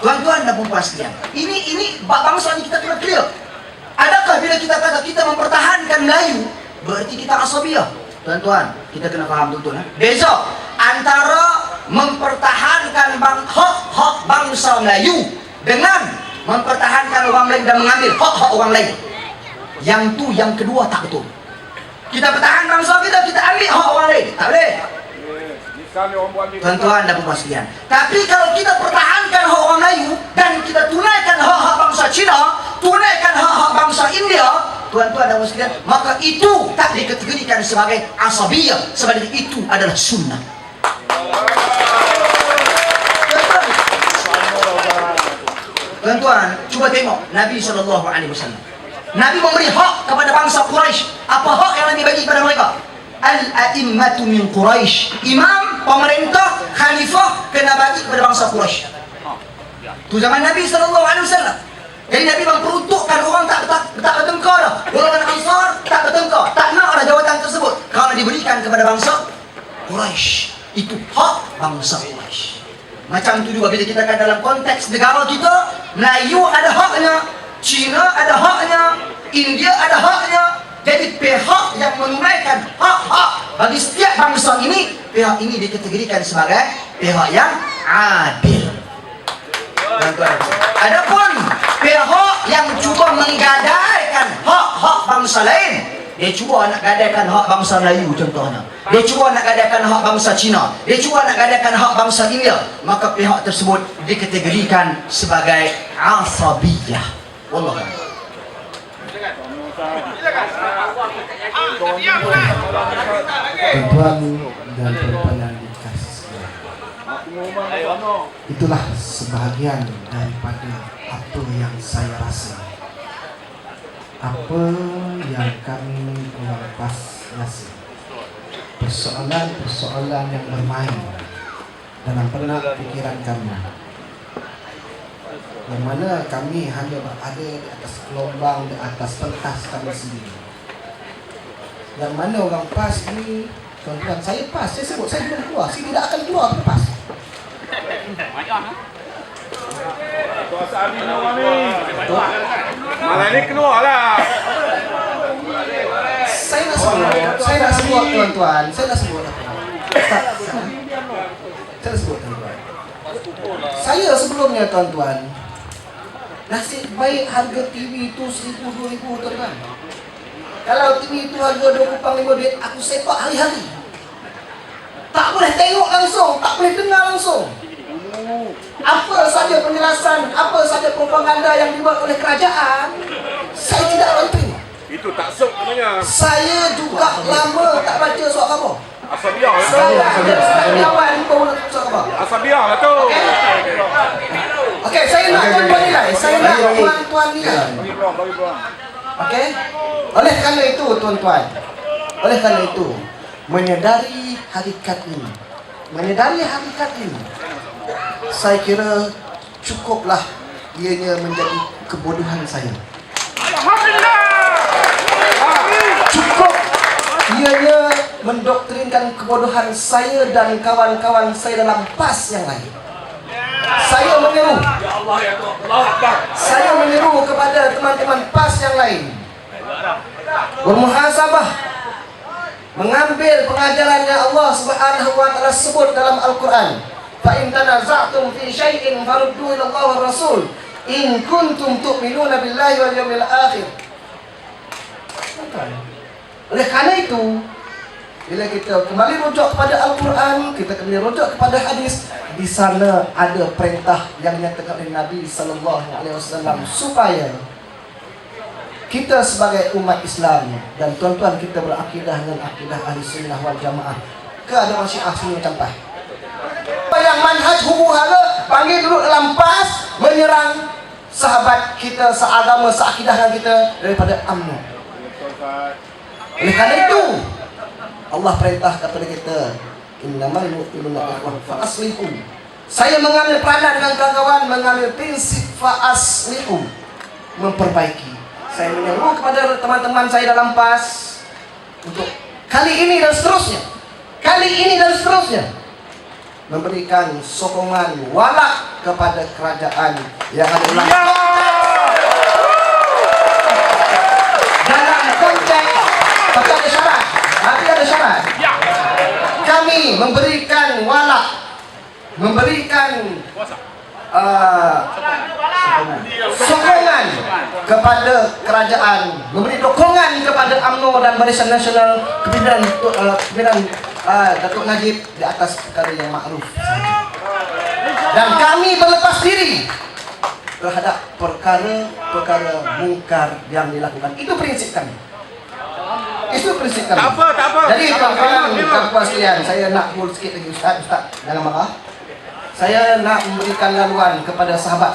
Tuan-tuan dan puan sekalian, ini bangsa ini kita kena clear. Adakah bila kita kata kita mempertahankan Melayu, berarti kita asabiyah? Tuan-tuan, kita kena faham betul. Beza antara mempertahankan hak bangsa Melayu dengan mempertahankan orang lain dan mengambil hak orang lain. Yang kedua tak betul. Kita pertahan bangsa kita ambil hak orang lain. Tak boleh. Tuan-tuan dan puan sekalian. Tapi kalau kita pertahankan hak orang Melayu dan kita tunaikan hak-hak bangsa Cina, tunaikan hak-hak bangsa India, tuan-tuan dan puan sekalian, maka itu tak dikategorikan sebagai asabiyah, sebagai itu adalah sunnah. Tuan-tuan, cuba tengok Nabi SAW. Nabi memberi hak kepada bangsa Quraisy. Apa hak yang Nabi bagi kepada mereka? Al-a'immatu min Quraisy. Imam, pemerintah, khalifah kena bagi kepada bangsa Quraisy. Itu zaman Nabi SAW. Jadi Nabi memperuntukkan orang tak bertengkar dah. Golongan Ansar tak bertengkar, tak nak ada jawatan tersebut. Kalau diberikan kepada bangsa Quraisy, itu hak bangsa Quraisy. Macam tu juga bila kita kata dalam konteks negara kita, Melayu ada haknya, Cina ada haknya, India ada haknya. Jadi pihak yang menunaikan hak-hak bagi setiap bangsa ini, pihak ini dikategorikan sebagai pihak yang adil. Adapun pihak yang cuba menggadaikan hak-hak bangsa lain, dia cuba nak gadaikan hak bangsa Melayu contohnya, dia cuba nak gadaikan hak bangsa Cina, dia cuba nak gadaikan hak bangsa India, maka pihak tersebut dikategorikan sebagai asabiyah. Wallahu a'lam. Tuan dan perempuan yang dikasihi, itulah sebahagian daripada apa yang saya rasa, apa yang kami orang PAS rasa. Persoalan-persoalan yang bermain dalam benak fikiran kami, yang mana kami hanya berada di atas gelombang, di atas pentas kami sendiri. Yang mana orang PAS ini, tuan-tuan, saya PAS, saya sebut, saya belum keluar, saya tidak akan keluar ke PAS. Malah ni keluar lah. Saya nak sebut tuan-tuan, saya nak sebut tuan-tuan. Saya sebelumnya tuan-tuan, nasib baik harga TV itu 1,000-2,000 tuan-tuan. Kalau TV itu harga 20 duit, aku sepak hari-hari. Tak boleh tengok langsung, tak boleh dengar langsung. Apa saja penjelasan, apa saja propaganda yang dibuat oleh kerajaan, saya tidak akan terima. Itu tak sok namanya. Saya juga lama tak baca surat khabar. Asabiyah lah tu. Saya kawan baru nak surat khabar. Asabiyah lah tu. Okey, saya nak tuan-tuan nilai. Saya nak tuan-tuan nilai. Bagi peluang. Okey? Oleh kerana itu tuan-tuan, oleh kerana itu, menyedari hakikat ini, saya kira cukuplah ianya menjadi kebodohan saya. Alhamdulillah. Cukup ianya mendoktrinkan kebodohan saya dan kawan-kawan saya dalam PAS yang lain. Saya menyeru, saya menyeru kepada teman-teman PAS yang lain bermuhasabah, mengambil pengajaran yang Allah Subhanahu wa taala sebut dalam Al-Quran. Fa in tanaza'tum fi syai'in faruddu ila Allah wa Rasul in kuntum tu'minuna billahi wal yawmil akhir. Oleh karena itu, bila kita kembali rujuk kepada Al-Quran, kita kembali rujuk kepada hadis, di sana ada perintah yang dinyatakan oleh Nabi SAW supaya kita sebagai umat Islam dan tuan-tuan kita berakidah dengan akidah ahli sunnah wal jamaah ke ada Syiah sini contoh. Yang manhaj huru-hara panggil dulu dalam PAS menyerang sahabat kita seagama seakidah dengan kita daripada UMNO. Oleh karena itu Allah perintah kepada kita, innamal mu'minuna ikhwah fa aslihu. Saya mengambil peranan dengan kawan-kawan mengambil prinsip fa aslihu, memperbaiki. Saya menyeru kepada teman-teman saya dalam PAS untuk kali ini dan seterusnya memberikan sokongan walak kepada kerajaan yang ada dalam konteks tapi ada syarat. Kami memberikan walak, memberikan sokongan kepada kerajaan, memberi dukungan kepada UMNO dan Barisan Nasional Kepimpinan Datuk Najib di atas perkara yang makruf sahaja. Dan kami berlepas diri terhadap perkara mungkar yang dilakukan. Itu prinsip kami. Tak apa. Jadi kawan-kawan sekalian, saya nak hold sikit lagi Ustaz, jangan marah. Saya nak memberikan laluan kepada sahabat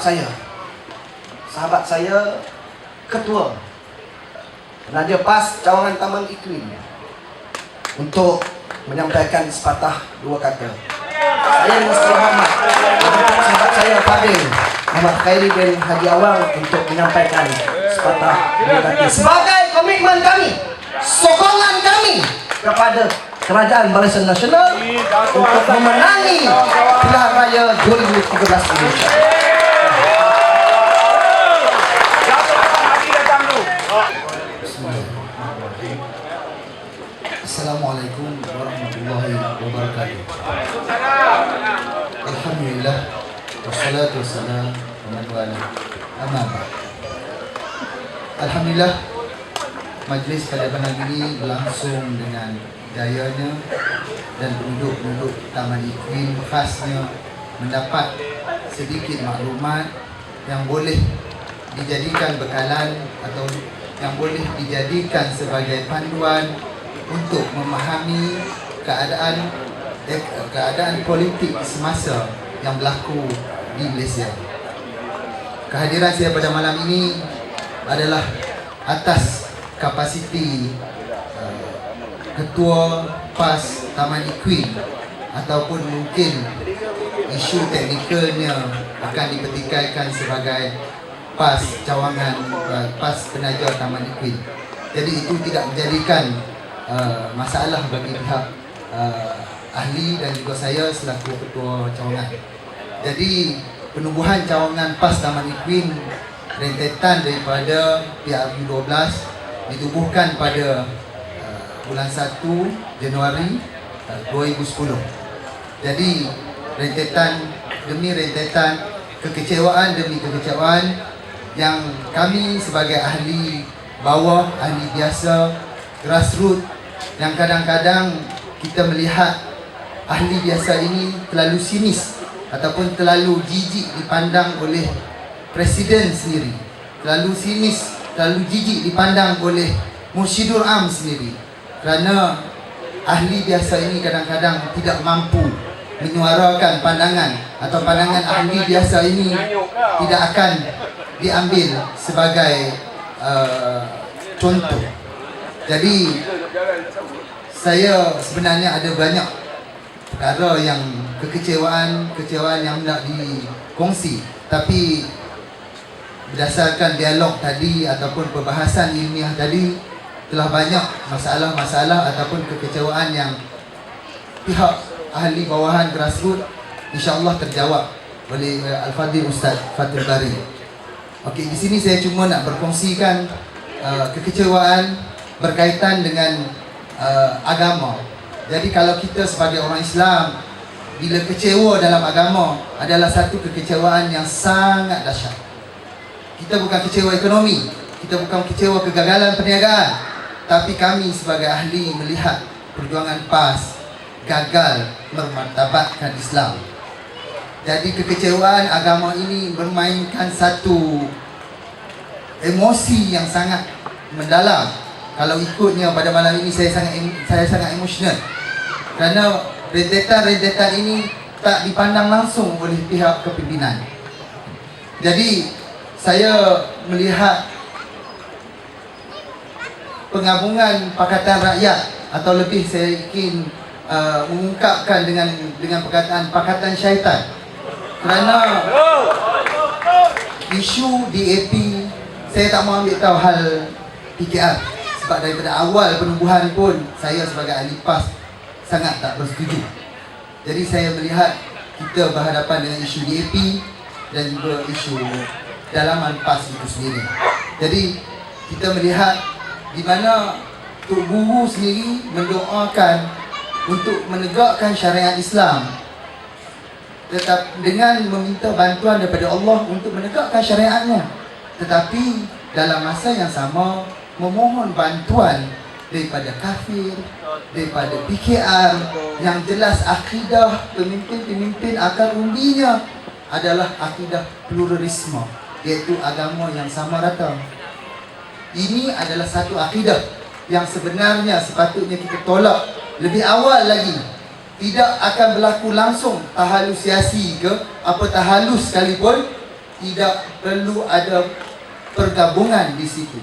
saya ketua penaja PAS Cawangan Taman Iklim untuk menyampaikan sepatah dua kata. Saya mesti hormat sahabat saya Fadil Muhammad Khairi bin Haji Awang untuk menyampaikan sepatah dua kata sebagai komitmen kami, sokongan kami kepada Kerajaan Barisan Nasional untuk memenangi pilihan raya 2013 ini. Assalamualaikum warahmatullahi wabarakatuh. Alhamdulillah wassalatu wassalamu ala wala amma ba'd. Alhamdulillah, majlis pada malam ini berlangsung dengan jayanya dan penduduk-penduduk Taman Iklim khasnya mendapat sedikit maklumat yang boleh dijadikan bekalan atau yang boleh dijadikan sebagai panduan untuk memahami keadaan politik semasa yang berlaku di Malaysia. Kehadiran saya pada malam ini adalah atas kapasiti Ketua PAS Taman Iklim ataupun mungkin isu teknikalnya akan dipertikaikan sebagai PAS Cawangan, PAS Penaja Taman Iklim. Jadi itu tidak menjadikan masalah bagi pihak ahli dan juga saya selaku Ketua Cawangan. Jadi penubuhan cawangan PAS Taman Iklim rentetan daripada PRU 12 ditubuhkan pada bulan 1 Januari 2010. Jadi rentetan demi rentetan, kekecewaan demi kekecewaan yang kami sebagai ahli bawah, ahli biasa, grassroots, yang kadang-kadang kita melihat ahli biasa ini terlalu sinis ataupun terlalu jijik dipandang oleh Presiden sendiri, terlalu sinis, terlalu jijik dipandang oleh Mursyidur Am sendiri, kerana ahli biasa ini kadang-kadang tidak mampu menyuarakan pandangan atau pandangan ahli biasa ini tidak akan diambil sebagai contoh. Jadi saya sebenarnya ada banyak perkara yang kekecewaan yang nak dikongsi, tapi berdasarkan dialog tadi ataupun perbahasan ilmiah tadi, telah banyak masalah-masalah ataupun kekecewaan yang pihak ahli bawahan grassroots insya-Allah terjawab oleh Al-Fadhil Ustaz Fathul Bari. Okey, di sini saya cuma nak berkongsikan kekecewaan berkaitan dengan agama. Jadi kalau kita sebagai orang Islam bila kecewa dalam agama adalah satu kekecewaan yang sangat dahsyat. Kita bukan kecewa ekonomi, kita bukan kecewa kegagalan perniagaan, Tapi kami sebagai ahli melihat perjuangan PAS gagal memartabatkan Islam. Jadi kekecewaan agama ini bermainkan satu emosi yang sangat mendalam. Kalau ikutnya pada malam ini saya sangat emosional. Kerana rentetan-rentetan ini tak dipandang langsung oleh pihak kepimpinan. Jadi saya melihat penggabungan Pakatan Rakyat, atau lebih saya ingin mengungkapkan dengan perkataan Pakatan Syaitan. Kerana isu DAP, saya tak mahu ambil tahu hal PKR. Sebab daripada awal penubuhan pun saya sebagai ahli PAS sangat tak bersetuju. Jadi saya melihat kita berhadapan dengan isu DAP dan juga isu dalaman PAS itu sendiri. Jadi kita melihat di mana Tok Guru sendiri mendoakan untuk menegakkan syariat Islam, tetap dengan meminta bantuan daripada Allah untuk menegakkan syariatnya, tetapi dalam masa yang sama memohon bantuan daripada kafir, daripada PKR yang jelas akidah pemimpin-pemimpin akar umbinya adalah akidah pluralisme, iaitu agama yang sama rata. Ini adalah satu akidah yang sebenarnya sepatutnya kita tolak lebih awal lagi. Tidak akan berlaku langsung tahalusiasi ke apa tahalus sekalipun, tidak perlu ada pergabungan di situ.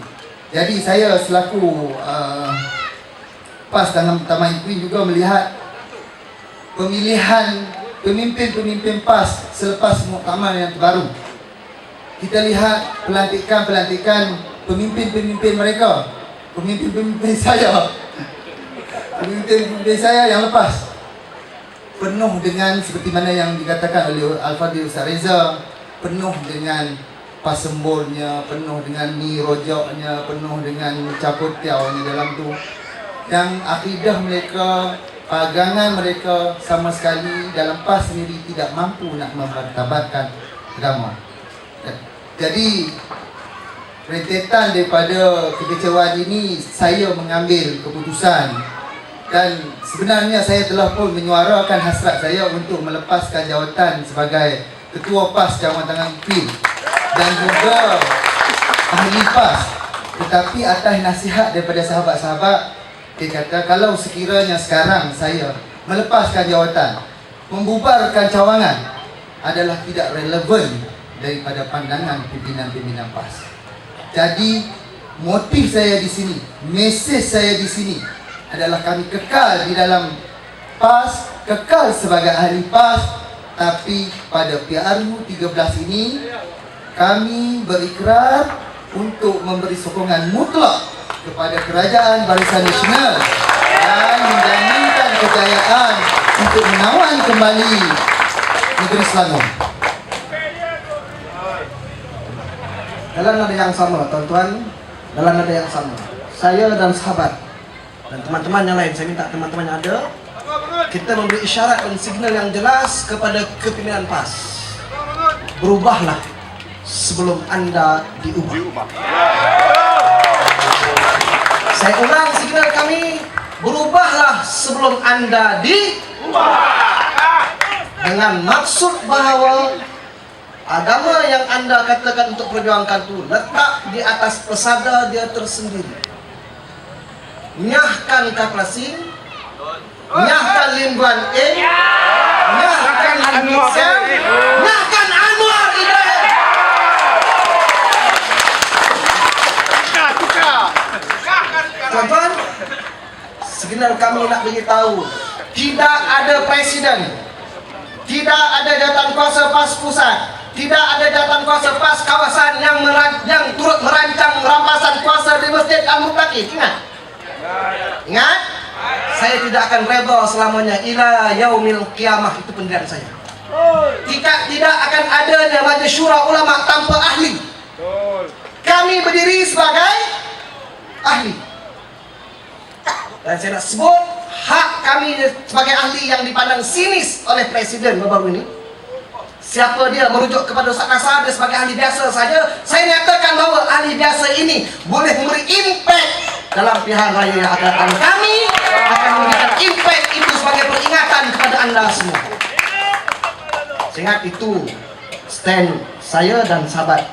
Jadi saya selaku PAS dalam Taman Queen juga melihat pemilihan pemimpin-pemimpin PAS selepas muktamar yang terbaru. Kita lihat pelantikan pemimpin-pemimpin mereka, pemimpin-pemimpin saya, pemimpin-pemimpin saya yang lepas, penuh dengan seperti mana yang dikatakan oleh Al-Fadhil Ustaz Reza, penuh dengan pasembolnya, penuh dengan mi rojaknya, penuh dengan caputiaunya dalam tu, yang akidah mereka, pagangan mereka sama sekali dalam PAS sendiri tidak mampu nak memartabatkan agama. Jadi rentetan daripada kekecewaan ini, saya mengambil keputusan, dan sebenarnya saya telah pun menyuarakan hasrat saya untuk melepaskan jawatan sebagai Ketua PAS Cawangan Taman Queen dan juga ahli PAS. Tetapi atas nasihat daripada sahabat-sahabat, dia kata kalau sekiranya sekarang saya melepaskan jawatan, membubarkan cawangan adalah tidak relevan daripada pandangan pimpinan-pimpinan PAS. Jadi motif saya di sini, mesej saya di sini adalah kami kekal di dalam PAS, kekal sebagai ahli PAS, tapi pada PRU 13 ini kami berikrar untuk memberi sokongan mutlak kepada Kerajaan Barisan Nasional dan menjaminkan kejayaan untuk menawan kembali negeri Selangor. Dalam nada yang sama, tuan-tuan, dalam nada yang sama, saya dan sahabat dan teman-teman yang lain, saya minta teman-teman yang ada, kita memberi isyarat dan signal yang jelas kepada kepimpinan PAS. Berubahlah sebelum anda diubah. Saya ulang signal kami, berubahlah sebelum anda diubah. Dengan maksud bahawa agama yang anda katakan untuk perjuangkan itu letak di atas pesada dia tersendiri. Nyahkan Kaplasin, nyahkan Limbuan A, nyahkan Anwar, nyahkan Anwar Hidayat. Tuan-tuan, segenap kami nak beritahu, tidak ada presiden, tidak ada jawatan kuasa PAS pusat, tidak ada jawatan kuasa PAS kawasan yang turut merancang rampasan kuasa di Masjid Al-Muttaqin. Ingat? Saya tidak akan reda selamanya ila yaumil qiyamah, itu pendirian saya. Tidak akan adanya majlis syura ulama tanpa ahli. Kami berdiri sebagai ahli. Dan saya nak sebut hak kami sebagai ahli yang dipandang sinis oleh Presiden baru ini. Siapa dia merujuk kepada Ustaz Nasar, dia sebagai ahli biasa saja. Saya nyatakan bahawa ahli biasa ini boleh memberi impact dalam pilihan raya yang akan datang. Kami akan memberikan impact itu sebagai peringatan kepada anda semua. Sehingga itu stand saya dan sahabat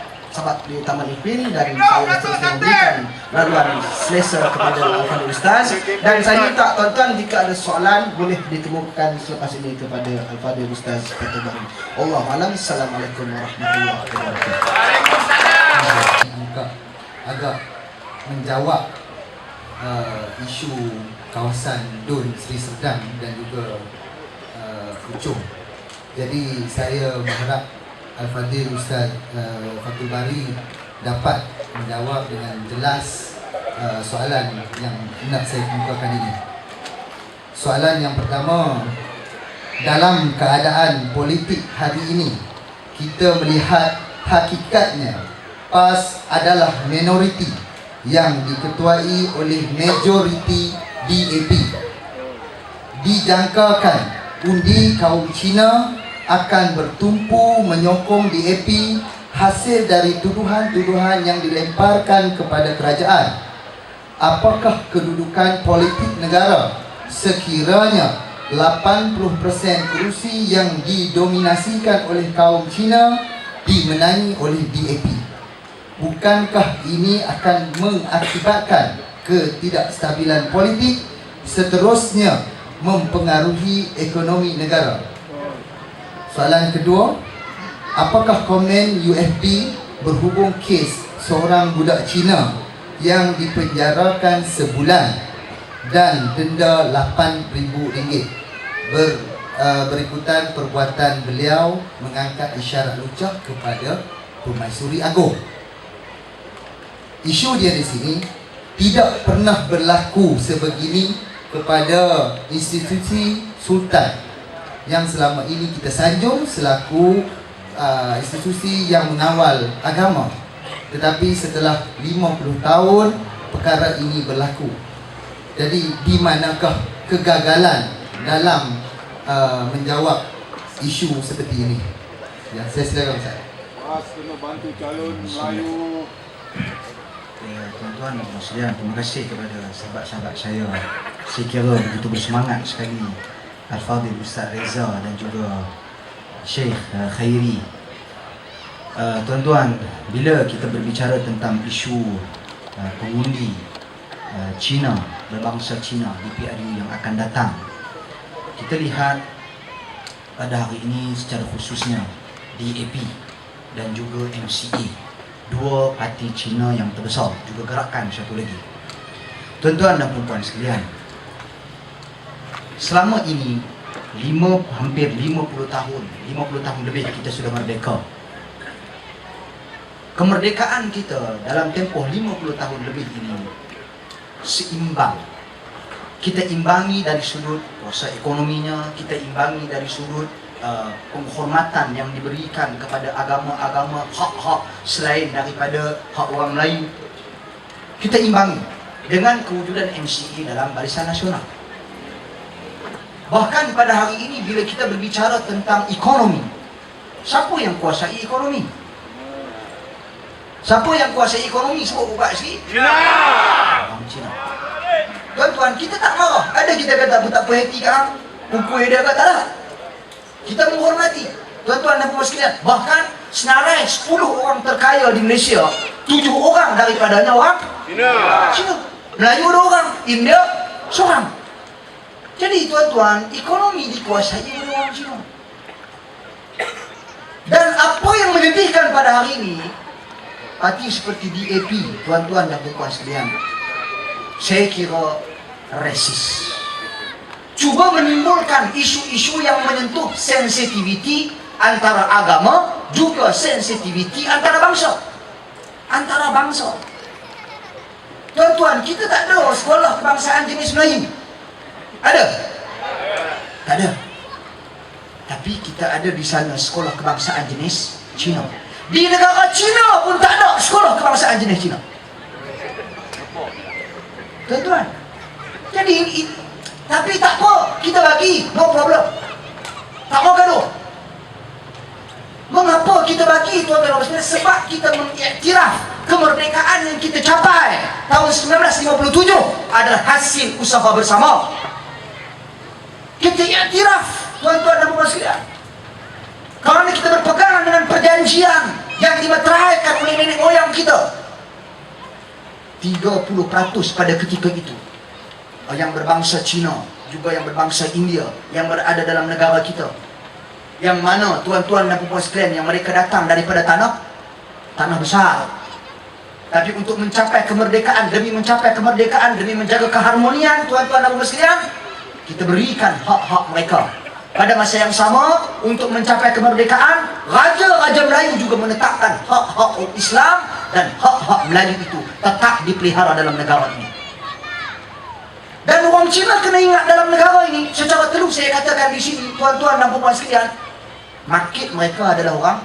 di Taman Ipin, dan saya seterusnya memberikan laluan selesa kepada Al-Fadhil Ustaz, dan saya minta tuan-tuan jika ada soalan boleh ditemukan selepas ini kepada Al-Fadhil Ustaz Fatul Bari. Allahu a'lam. Assalamualaikum warahmatullahi wabarakatuh. Agak menjawab isu kawasan Dun Seri Serdang dan juga Puchong. Jadi saya berharap Al-Fadhil Ustaz Fatul Bari dapat menjawab dengan jelas soalan yang hendak saya kemukakan ini. Soalan yang pertama, dalam keadaan politik hari ini, kita melihat hakikatnya PAS adalah minoriti yang diketuai oleh majoriti DAP. Dijangkakan undi kaum Cina akan bertumpu menyokong DAP hasil dari tuduhan-tuduhan yang dilemparkan kepada kerajaan. Apakah kedudukan politik negara sekiranya 80% kerusi yang didominasikan oleh kaum Cina dimenangi oleh DAP? Bukankah ini akan mengakibatkan ketidakstabilan politik, seterusnya mempengaruhi ekonomi negara? Soalan kedua, apakah komen UFB berhubung kes seorang budak Cina yang dipenjarakan sebulan dan denda RM8,000 berikutan perbuatan beliau mengangkat isyarat lucah kepada Permaisuri Agong? Isu dia di sini tidak pernah berlaku sebegini kepada institusi sultan yang selama ini kita sanjung selaku institusi yang mengawal agama. Tetapi setelah 50 tahun perkara ini berlaku. Jadi di manakah kegagalan dalam menjawab isu seperti ini? Ya, saya silakan Ustaz. PAS kena bantu calon Melayu. Tuan-tuan dan sekalian, terima kasih kepada sahabat-sahabat saya. Saya kira begitu bersemangat sekali Al-Fadhil Ustaz Reza dan juga Syekh Khairi. Tuan-tuan, bila kita berbicara tentang isu pengundi Cina, berbangsa Cina di PRU yang akan datang, kita lihat pada hari ini secara khususnya DAP dan juga MCA, dua parti Cina yang terbesar, juga gerakan satu lagi. Tuan-tuan dan puan-puan sekalian, selama ini hampir 50 tahun lebih kita sudah merdeka. Kemerdekaan kita dalam tempoh 50 tahun lebih ini seimbang. Kita imbangi dari sudut kuasa ekonominya, kita imbangi dari sudut penghormatan yang diberikan kepada agama-agama, hak-hak selain daripada hak orang Melayu. Kita imbangi dengan kewujudan MCA dalam Barisan Nasional. Bahkan pada hari ini bila kita berbicara tentang ekonomi, siapa yang kuasai ekonomi? Siapa yang kuasai ekonomi? Sebut buka sikit. Cina. Orang Cina. Tuan-tuan, kita tak marah. Ada kita kata tak apa hati kan? Pukul dia kata tak. Kita menghormati. Tuan-tuan dan puan sekalian, bahkan senarai 10 orang terkaya di Malaysia, 7 orang daripadanya orang Cina. Melayu 2 orang, India seorang. Jadi tuan-tuan, ekonomi dikuasai oleh orang Cina. Dan apa yang menyedihkan pada hari ini, parti seperti DAP, tuan-tuan dan puan sekalian, saya kira resis. Cuba menimbulkan isu-isu yang menyentuh sensitiviti antara agama, juga sensitiviti antara bangsa. Antara bangsa. Tuan-tuan, kita tak ada sekolah kebangsaan jenis Melayu. Ada? Tak ada. Tapi kita ada di sana sekolah kebangsaan jenis Cina. Di negara Cina pun tak ada sekolah kebangsaan jenis Cina. Tuan-tuan, jadi tapi tak apa, kita bagi, no problem. Tak mau gaduh. Mengapa kita bagi, tuan-tuan? Sebab kita mengiktiraf kemerdekaan yang kita capai tahun 1957 adalah hasil usaha bersama. Kita iktiraf, tuan-tuan dan puan sekalian, karena kita berpegangan dengan perjanjian yang dimeteraikan oleh nenek moyang kita. 30% pada ketika itu yang berbangsa Cina, juga yang berbangsa India, yang berada dalam negara kita, yang mana tuan-tuan dan puan sekalian, yang mereka datang daripada tanah besar. Tapi untuk mencapai kemerdekaan, demi mencapai kemerdekaan, demi menjaga keharmonian tuan-tuan dan puan sekalian, kita berikan hak-hak mereka. Pada masa yang sama, untuk mencapai kemerdekaan, raja-raja Melayu juga menetapkan hak-hak Islam, dan hak-hak Melayu itu tetap dipelihara dalam negara ini. Dan orang Cina kena ingat dalam negara ini, secara telus saya katakan di sini, tuan-tuan dan puan sekalian, market mereka adalah orang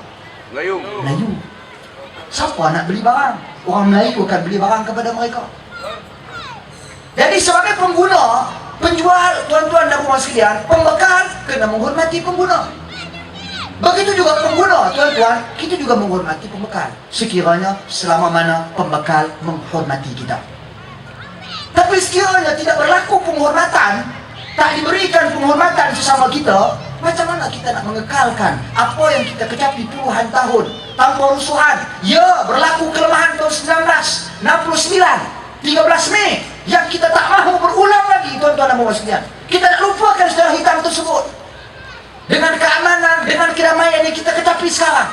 Melayu. Siapa nak beli barang? Orang Melayu akan beli barang kepada mereka. Jadi sebagai pengguna, penjual, tuan-tuan dan puan sekalian, pembekal kena menghormati pengguna. Begitu juga pengguna, tuan-tuan, kita juga menghormati pembekal, sekiranya selama mana pembekal menghormati kita. Tapi sekiranya tidak berlaku penghormatan, tak diberikan penghormatan sesama kita, macam mana kita nak mengekalkan apa yang kita kecapi puluhan tahun tanpa rusuhan? Ya, berlaku kelemahan tahun 1969, 13 Mei, yang kita tak mahu berulang lagi, tuan-tuan dan puan sekalian. Kita nak lupakan sejarah hitam tersebut. Dengan keamanan, dengan kedamaian yang kita kecapi sekarang.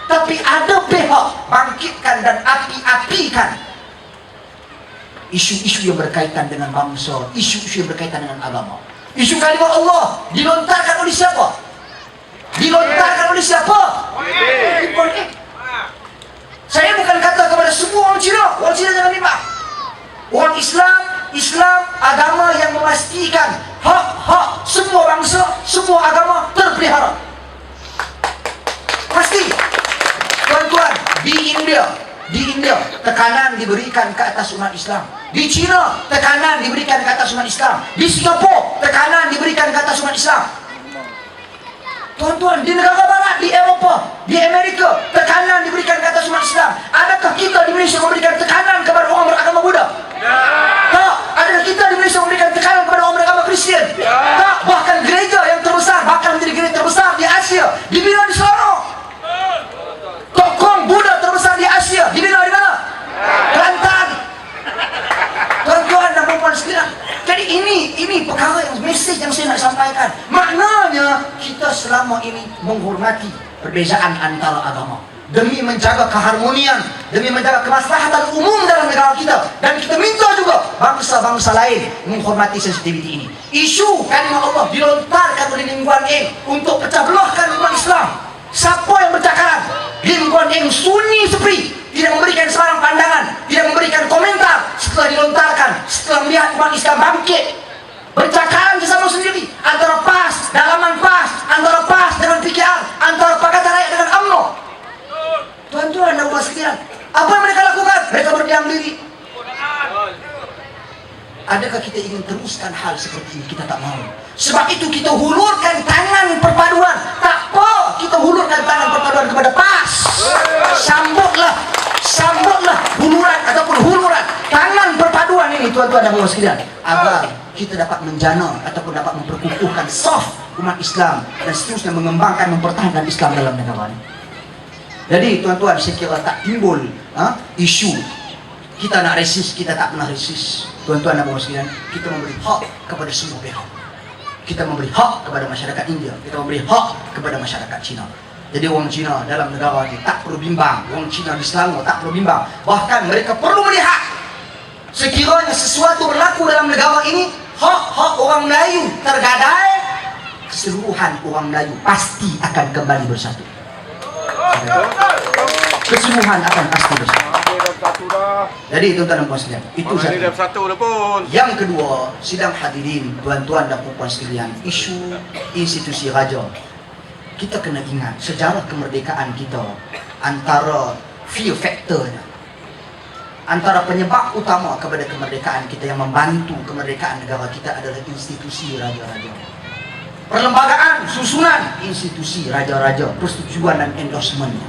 Tapi ada pihak bangkitkan dan api-apikan isu-isu yang berkaitan dengan bangsa, isu-isu yang berkaitan dengan agama. Isu kalimat Allah dilontarkan oleh siapa? Dilontarkan oleh siapa? Saya bukan kata kepada semua orang Cina jangan bimbang. Orang Islam agama yang memastikan hak-hak semua bangsa, semua agama terpelihara. Pasti. Tuan-tuan, di India tekanan diberikan ke atas umat Islam. Di China tekanan diberikan ke atas umat Islam. Di Singapura tekanan diberikan ke atas umat Islam. Tuan-tuan, di negara barat, di Eropah, di Amerika, tekanan diberikan ke atas umat Islam. Adakah kita di Malaysia memberikan tekanan kepada orang beragama Buddha? Tak. Adakah kita di Malaysia memberikan tekanan kepada orang beragama Kristian? Tak. Bahkan gereja yang terbesar, bahkan menjadi gereja terbesar di Asia, dibina di Selangor. Tokoh Buddha terbesar di Asia, dibina di mana? Kelantan. Tuan-tuan dan puan sekalian, jadi ini perkara yang mesej yang saya nak sampaikan. Maknanya kita selama ini menghormati perbezaan antara agama demi menjaga keharmonian, demi menjaga kemaslahatan umum dalam negara kita. Dan kita minta juga bangsa-bangsa lain menghormati sensitiviti ini. Isu kalimat Allah dilontarkan oleh Lim Guan Eng untuk pecah belahkan umat Islam. Siapa yang bercakap? Lim Guan Eng Sunni Sepri, tidak memberikan sebarang pandangan, tidak memberikan komentar setelah dilontarkan, setelah melihat umat Islam bangkit. Bercakapan sesama sendiri, antara PAS, dalaman PAS, antara PAS dengan PKR, antara Pakatan Rakyat dengan UMNO. Tuan-tuan dan puan sekalian, apa yang mereka lakukan? Mereka berdiam diri. Adakah kita ingin teruskan hal seperti ini? Kita tak mahu. Sebab itu kita hulurkan tangan perpaduan. Tak apa, kita hulurkan tangan perpaduan kepada PAS. Sambutlah huluran ataupun huluran tangan perpaduan ini, tuan-tuan dan puan sekalian, agar kita dapat menjana ataupun dapat memperkukuhkan saf umat Islam dan seterusnya mengembangkan, mempertahankan Islam dalam negara ini. Jadi tuan-tuan, saya kira tak timbul isu kita nak resis, kita tak pernah resis. Tuan-tuan dan puan sekalian, kita memberi hak kepada semua pihak. Kita memberi hak kepada masyarakat India, kita memberi hak kepada masyarakat Cina. Jadi orang Cina dalam negara ini tak perlu bimbang, orang Cina di Selangor tak perlu bimbang. Bahkan mereka perlu melihat sekiranya sesuatu berlaku dalam negara ini, hak-hak orang Melayu tergadai, keseluruhan orang Melayu pasti akan kembali bersatu. Keseluruhan akan pasti bersatu. Jadi tuan-tuan dan puan sekalian, itu satu. Yang kedua, sidang hadirin, tuan-tuan dan puan sekalian, isu institusi raja. Kita kena ingat sejarah kemerdekaan kita, antara fear factornya, antara penyebab utama kepada kemerdekaan kita yang membantu kemerdekaan negara kita adalah institusi raja-raja. Perlembagaan, susunan institusi raja-raja, persetujuan dan endorsementnya.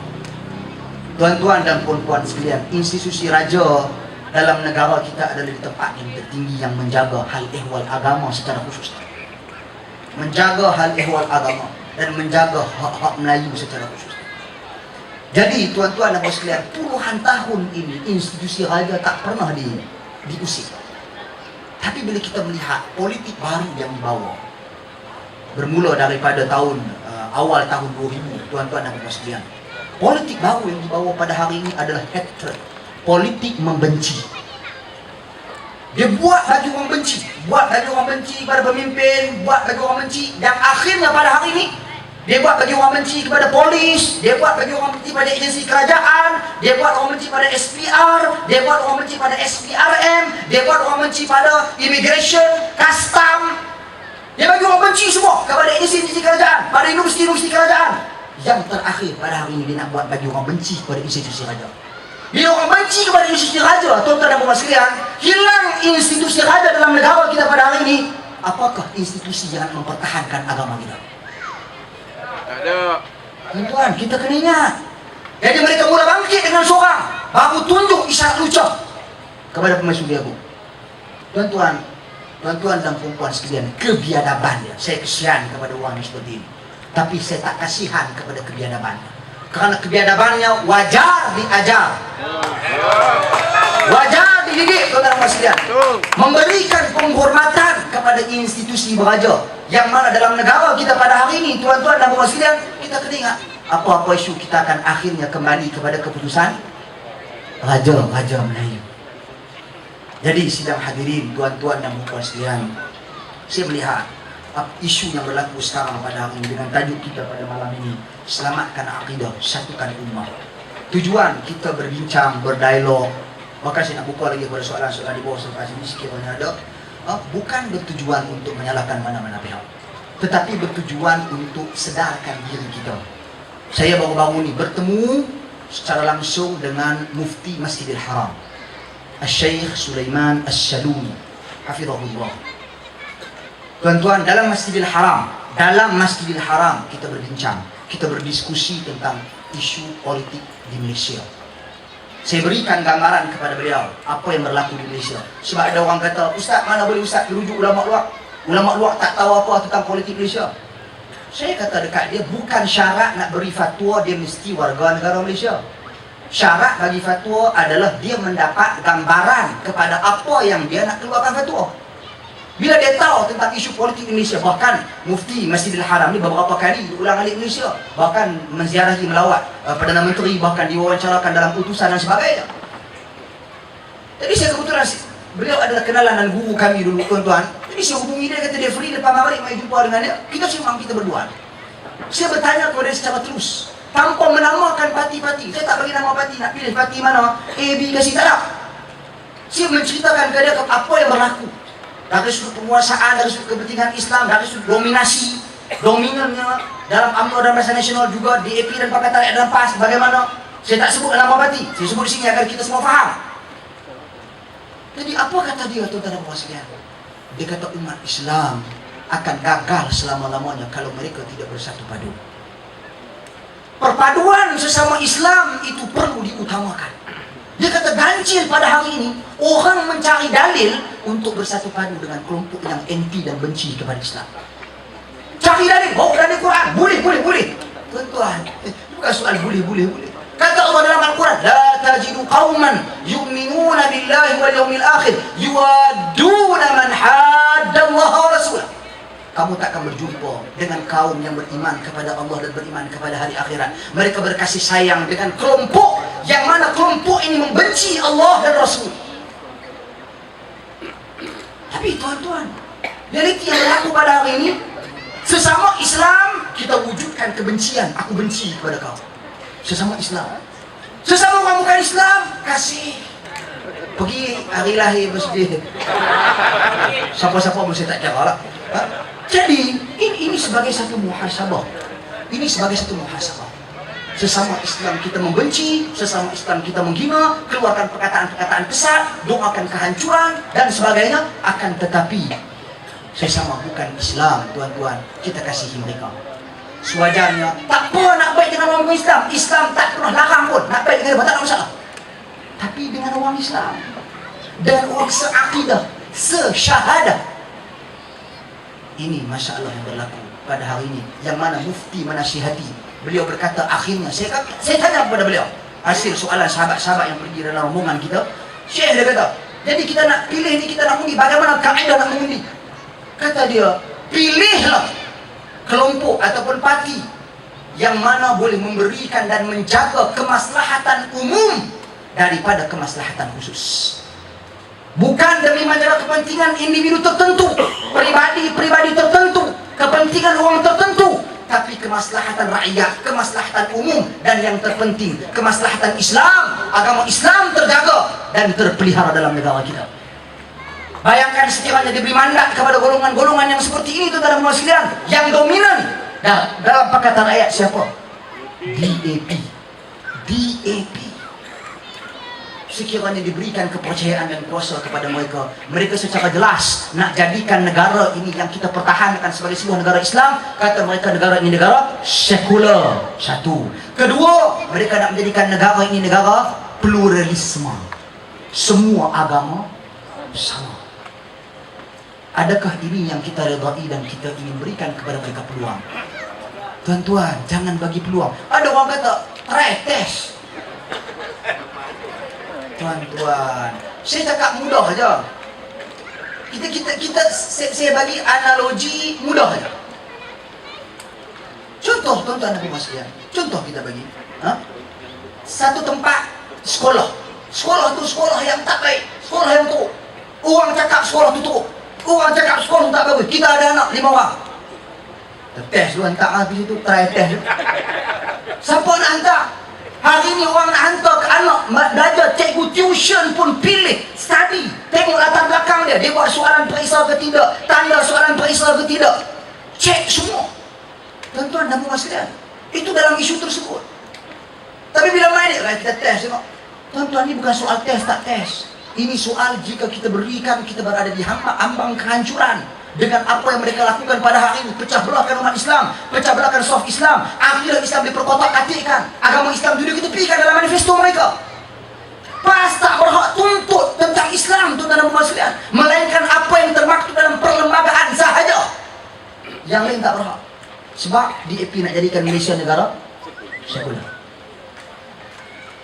Tuan-tuan dan puan-puan sekalian, institusi raja dalam negara kita adalah di tempat yang tertinggi yang menjaga hal ehwal agama secara khusus. Menjaga hal ehwal agama dan menjaga hak-hak Melayu secara khusus. Jadi tuan-tuan dan puan sekalian, puluhan tahun ini institusi raja tak pernah diusik. Tapi bila kita melihat politik baru yang dibawa, bermula daripada awal tahun 2000, tuan-tuan dan puan sekalian, politik baru yang dibawa pada hari ini adalah hatred, politik membenci. Dia buat bagi orang benci, kepada pemimpin, buat bagi orang benci, dan akhirnya pada hari ini dia buat bagi orang benci kepada polis, dia buat bagi orang benci pada agensi kerajaan, dia buat orang benci pada SPR, dia buat orang benci pada SPRM, dia buat orang benci pada immigration, custom. Dia bagi orang benci semua kepada agensi kerajaan, pada universiti kerajaan. Yang terakhir pada hari ini dia nak buat bagi orang benci kepada institusi raja. Bila orang benci kepada institusi raja, tuan-tuan dan puan sekalian, hilang institusi raja dalam negara kita pada hari ini, apakah institusi yang mempertahankan agama kita? Ada. Tuan-tuan, kita kena ingat. Jadi mereka mula bangkit dengan seorang, baru tunjuk isyarat lucah kepada Pemaisuri Agung. Tuan-tuan dan perempuan sekalian, kebiadaban dia. Saya kesian kepada orang yang seperti ini. Tapi saya tak kasihan kepada kebiadabannya. Kerana kebiadabannya wajar diajar, wajar dididik, tuan-tuan dan puan sekalian. Memberikan penghormatan kepada institusi beraja, yang mana dalam negara kita pada hari ini, tuan-tuan dan puan sekalian, kita kena ingat, apa-apa isu kita akan akhirnya kembali kepada keputusan Raja Melayu. Jadi sidang hadirin, tuan-tuan dan puan sekalian, saya melihat isu yang berlaku sekarang pada hari ini dengan tajuk kita pada malam ini, selamatkan akidah, satukan ummah. Tujuan kita berbincang, berdialog, maka saya nak buka lagi kepada soalan-soalan di bawah serta sini sekiranya ada, bukan bertujuan untuk menyalahkan mana-mana pihak, tetapi bertujuan untuk sedarkan diri kita. Saya baru-baru ini bertemu secara langsung dengan Mufti Masjidil Haram, Al-Syeikh Sulaiman Al-Shaluni, hafizahullah. Tuan-tuan, dalam Masjidil Haram kita berbincang, kita berdiskusi tentang isu politik di Malaysia. Saya berikan gambaran kepada beliau apa yang berlaku di Malaysia. Sebab ada orang kata, Ustaz, mana boleh Ustaz merujuk ulama luar? Ulama luar tak tahu apa tentang politik Malaysia. Saya kata dekat dia, bukan syarat nak beri fatwa dia mesti warga negara Malaysia. Syarat bagi fatwa adalah dia mendapat gambaran kepada apa yang dia nak keluarkan fatwa. Bila dia tahu tentang isu politik Indonesia, bahkan Mufti Masjidil Haram ni beberapa kali diulang-alik Malaysia, bahkan menziarahi, melawat Perdana Menteri, bahkan diwawancarakan dalam utusan dan sebagainya. Jadi saya kebetulan, beliau adalah kenalan dan guru kami dulu, tuan-tuan. Jadi saya hubungi dia, kata dia free lepas maghrib, mai jumpa dengan dia. Kita sembang, kita berdua. Saya bertanya kepada dia secara terus, tanpa menamakan parti-parti. Saya tak bagi nama parti, nak pilih parti mana, A, B, kasih tak ada. Saya menceritakan kepada dia apa yang berlaku dari sudut penguasaan, dari sudut kepentingan Islam, dari sudut dominasi, dominannya dalam UMNO dan Barisan Nasional, juga DAP dan Pakatan Rakyat dan PAS, bagaimana. Saya tak sebut nama parti, saya sebut di sini agar kita semua faham. Jadi apa kata dia, tuan-tuan dan puan sekalian? Dia kata umat Islam akan gagal selama-lamanya kalau mereka tidak bersatu padu. Perpaduan sesama Islam itu perlu diutamakan. Dia kata ganjil pada hari ini orang mencari dalil untuk bersatu padu dengan kelompok yang anti dan benci kepada Islam. Cari dalil, bawa dalil Quran, boleh. Tuan-tuan, bukan soal boleh. Kata Allah dalam Al-Quran, la tajidu qauman yu'minuna billahi wal yawmil akhir yuwadduna man hadda Allah wa rasulah. Kamu tak akan berjumpa dengan kaum yang beriman kepada Allah dan beriman kepada hari akhirat. Mereka berkasih sayang dengan kelompok yang mana kelompok ini membenci Allah dan Rasul. Tapi tuan-tuan, realiti yang berlaku pada hari ini, sesama Islam kita wujudkan kebencian. Aku benci kepada kau. Sesama Islam. Sesama orang bukan Islam, kasih. Pergi hari lahir bersedih. Siapa-siapa mesti tak kira lah. Jadi ini sebagai satu muhasabah. Ini sebagai satu muhasabah. Sesama Islam kita membenci, sesama Islam kita menghina, keluarkan perkataan-perkataan kesat, doakan kehancuran dan sebagainya. Akan tetapi sesama bukan Islam, tuan-tuan, kita kasihi mereka. Sewajarnya, tak apa nak baik dengan orang Islam. Islam tak pernah larang pun nak baik dengan dia, tak ada masalah. Tapi dengan orang Islam dan orang seakidah, sesyahadah, ini masalah yang berlaku pada hari ini, yang mana mufti menasihati. Beliau berkata akhirnya, saya tanya kepada beliau, hasil soalan sahabat-sahabat yang pergi dalam rombongan kita, Syekh dia kata, jadi kita nak pilih ni, kita nak undi, bagaimana kaedah nak mengundi? Kata dia, pilihlah kelompok ataupun parti yang mana boleh memberikan dan menjaga kemaslahatan umum daripada kemaslahatan khusus. Bukan demi menjaga kepentingan individu tertentu, pribadi tertentu, kepentingan orang tertentu, tapi kemaslahatan rakyat, kemaslahatan umum, dan yang terpenting kemaslahatan Islam, agama Islam terjaga dan terpelihara dalam negara kita. Bayangkan sekiranya diberi mandat kepada golongan-golongan yang seperti ini, tuan-tuan dan puan sekalian, yang dominan dalam pakatan rakyat siapa? DAP. Sekiranya diberikan kepercayaan dan kuasa kepada mereka, mereka secara jelas nak jadikan negara ini yang kita pertahankan sebagai sebuah negara Islam. Kata mereka negara ini negara sekular, satu. Kedua, mereka nak menjadikan negara ini negara pluralisme, semua agama sama. Adakah ini yang kita redai dan kita ingin berikan kepada mereka peluang? Tuan-tuan, jangan bagi peluang. Ada orang kata try test. Tuan-tuan, saya cakap mudah saja. Saya bagi analogi mudah saja. Contoh, tuan-tuan dan puan sekalian. Contoh kita bagi. Satu tempat sekolah. Sekolah tu sekolah yang tak baik, sekolah yang teruk. Orang cakap sekolah tu teruk, orang cakap sekolah tu tak bagus. Kita ada anak 5 orang. Test dulu hantar habis itu, try test. Siapa nak hantar? Hari ini orang nak hantar ke anak belajar, cikgu tuition pun pilih, study, tengok latar belakang dia buat soalan periksa ke tidak, tanda soalan periksa ke tidak, cek semua. Tuan-tuan dan puan sekalian, itu dalam isu tersebut. Tapi bila main dia, kita test tengok. Tuan-tuan, ini bukan soal test tak test. Ini soal jika kita berikan, kita berada di ambang kehancuran dengan apa yang mereka lakukan pada hari ini. Pecah belahkan umat Islam, pecah belahkan soft Islam, akhirnya Islam diperkotak-atikkan, agama Islam duduk ditepikan dalam manifesto mereka. PAS tak berhak tuntut tentang Islam, tuan-tuan dan puan sekalian, melainkan apa yang termaktub dalam perlembagaan sahaja. Yang lain tak berhak. Sebab DAP nak jadikan Malaysia negara sekular.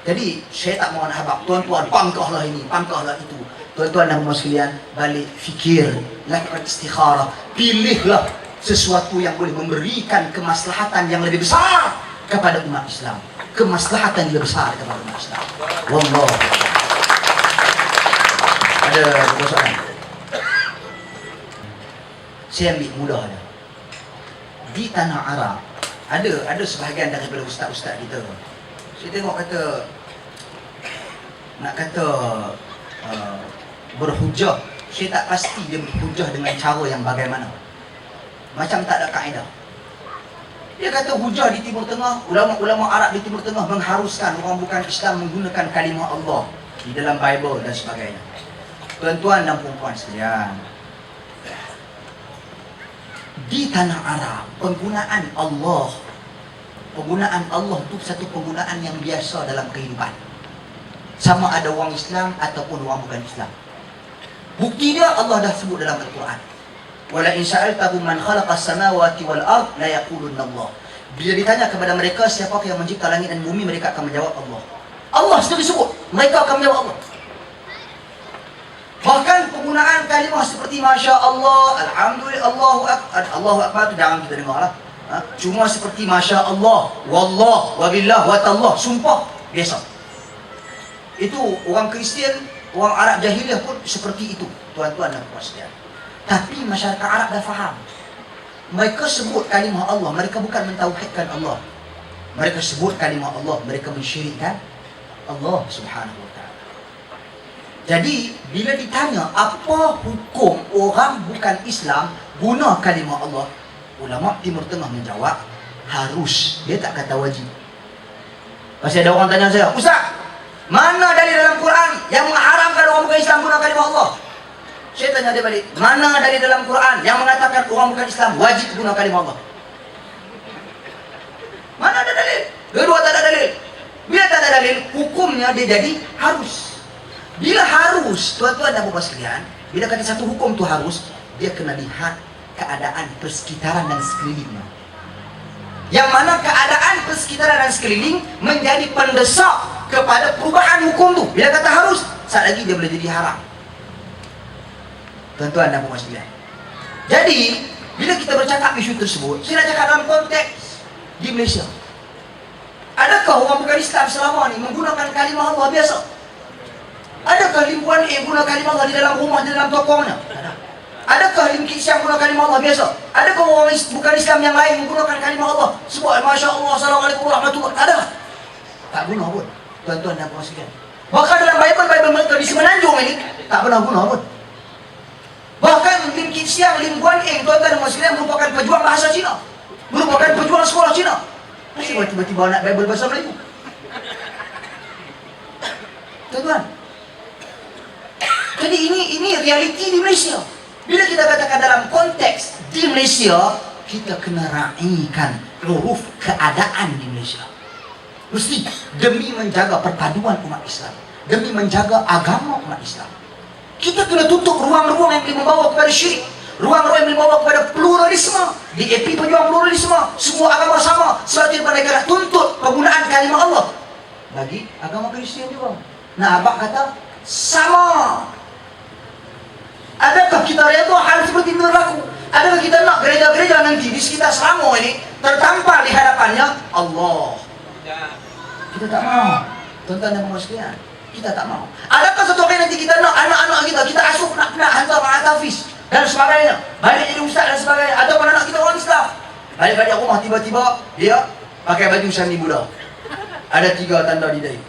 Jadi saya tak mahu nak habaq, tuan-tuan pangkahlah ini, pangkahlah itu. Tuan-tuan dan puan sekalian, balik fikir, lakukan istikharah, pilihlah sesuatu yang boleh memberikan kemaslahatan yang lebih besar kepada umat Islam, kemaslahatan yang lebih besar kepada umat Islam. Wallah. Ada soalan? Saya ambil mudah aja. Di tanah Arab ada sebahagian daripada ustaz-ustaz kita. Saya tengok kata berhujah. Saya tak pasti dia berhujah dengan cara yang bagaimana. Macam tak ada kaedah. Dia kata hujah di Timur Tengah, ulama-ulama Arab di Timur Tengah mengharuskan orang bukan Islam menggunakan kalimah Allah di dalam Bible dan sebagainya. Tuan-tuan dan puan-puan sekalian, di tanah Arab penggunaan Allah itu satu penggunaan yang biasa dalam kehidupan. Sama ada orang Islam ataupun orang bukan Islam. Bukti dia Allah dah sebut dalam Al-Quran. Wala in sa'altahum man khalaqas samawati wal ard la yaqulunna Allah. Bila ditanya kepada mereka siapakah yang mencipta langit dan bumi, mereka akan menjawab Allah. Allah sendiri sebut, mereka akan menjawab Allah. Bahkan penggunaan kalimah seperti Masya Allah, Alhamdulillah, Allahu Akbar itu jangan kita dengar lah. Cuma seperti Masya Allah, Wallah, Wabillah, Watallah, sumpah, biasa. Itu orang Kristian, orang Arab jahiliah pun seperti itu, tuan-tuan dan puan sekalian. Tapi masyarakat Arab dah faham. Mereka sebut kalimah Allah, mereka bukan mentauhidkan Allah. Mereka sebut kalimah Allah, mereka mensyirikkan Allah Subhanahu wa ta'ala. Jadi bila ditanya apa hukum orang bukan Islam guna kalimah Allah, ulama Timur Tengah menjawab harus. Dia tak kata wajib. Pasti ada orang tanya saya, Ustaz, mana dalil dalam Quran yang mengharamkan orang bukan Islam guna kalimah Allah? Saya tanya dia balik, mana dalil dalam Quran yang mengatakan orang bukan Islam wajib guna kalimah Allah? Mana ada dalil? Kedua, tak ada dalil. Bila tak ada dalil, hukumnya dia jadi harus. Bila harus, tuan-tuan dan puan sekalian, bila kata satu hukum tu harus, dia kena lihat keadaan persekitaran dan sekelilingnya. Yang mana keadaan persekitaran dan sekeliling menjadi pendesak kepada perubahan hukum tu. Bila kata harus, saat lagi dia boleh jadi haram. Tuan-tuan dan puan sekalian. Jadi, bila kita bercakap isu tersebut, saya nak cakap dalam konteks di Malaysia. Adakah orang bukan Islam selama ni menggunakan kalimah Allah biasa? Adakah Lim Kuan Eng guna kalimah Allah di dalam rumah, di dalam tokohnya? Adakah Lim Kit Siang guna kalimah Allah biasa? Adakah orang bukan Islam yang lain menggunakan kalimah Allah? Sebut Masya Allah, Assalamualaikum warahmatullahi wabarakatuh. Ada? Tak guna pun. Tuan-tuan dan puan sekalian. Bahkan dalam Bible mereka di Semenanjung ini tak pernah guna pun. Bahkan Lim Kit Siang, Lim Kuan Eng, tuan-tuan dan puan sekalian, merupakan pejuang bahasa Cina, merupakan pejuang sekolah Cina. Kenapa tiba-tiba nak Bible bahasa Melayu? Tuan-tuan. Jadi ini realiti di Malaysia. Bila kita katakan dalam konteks di Malaysia, kita kena raikan uruf keadaan di Malaysia. Mesti demi menjaga perpaduan umat Islam, demi menjaga agama umat Islam, kita kena tutup ruang-ruang yang boleh membawa kepada syirik, ruang-ruang yang boleh membawa kepada pluralisme. DAP pejuang pluralisme, semua agama sama. Sebab itu mereka nak tuntut penggunaan kalimah Allah bagi agama Kristian juga. Nah, abang kata sama. Adakah kita redha hal seperti itu berlaku? Adakah kita nak gereja-gereja nanti di sekitar Selangor ini tertampar di hadapannya Allah? Kita tak mau. Tuan-tuan dan puan sekalian, kita tak mau. Adakah satu hari nanti kita nak anak-anak kita asuh nak hantar ma'at hafiz dan sebagainya, balik jadi ustaz dan sebagainya, ataupun anak kita orang Islam balik-balik rumah tiba-tiba dia pakai baju sani Buddha, ada 3 tanda di dahi.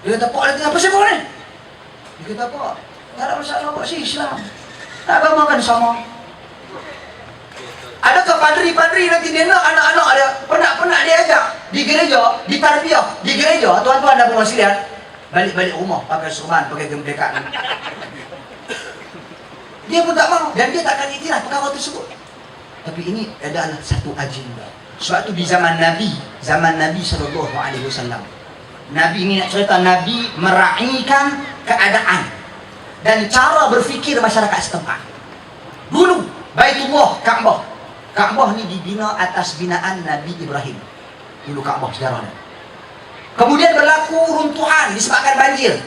Dia kata, "Pak, apa sebab ni?" Dia kata, "Pak, tak ada masalah, Pak, saya Islam. Agama kan sama." Adakah padri-padri nanti dia nak anak-anak dia penat-penat dia ajak di gereja, di tarbiyah di gereja, tuan-tuan dan puan sekalian, balik-balik rumah pakai serban, pakai kemerdekaan? Dia pun tak mau dan dia takkan iktiraf perkara tersebut. Tapi ini adalah satu agenda. Sebab itu di zaman Nabi SAW, Nabi ini nak cerita, Nabi meraihkan keadaan dan cara berfikir masyarakat setempat. Dulu Baitullah, Kaabah ni dibina atas binaan Nabi Ibrahim. Dulu Kaabah sejarahnya. Kemudian berlaku runtuhan disebabkan banjir.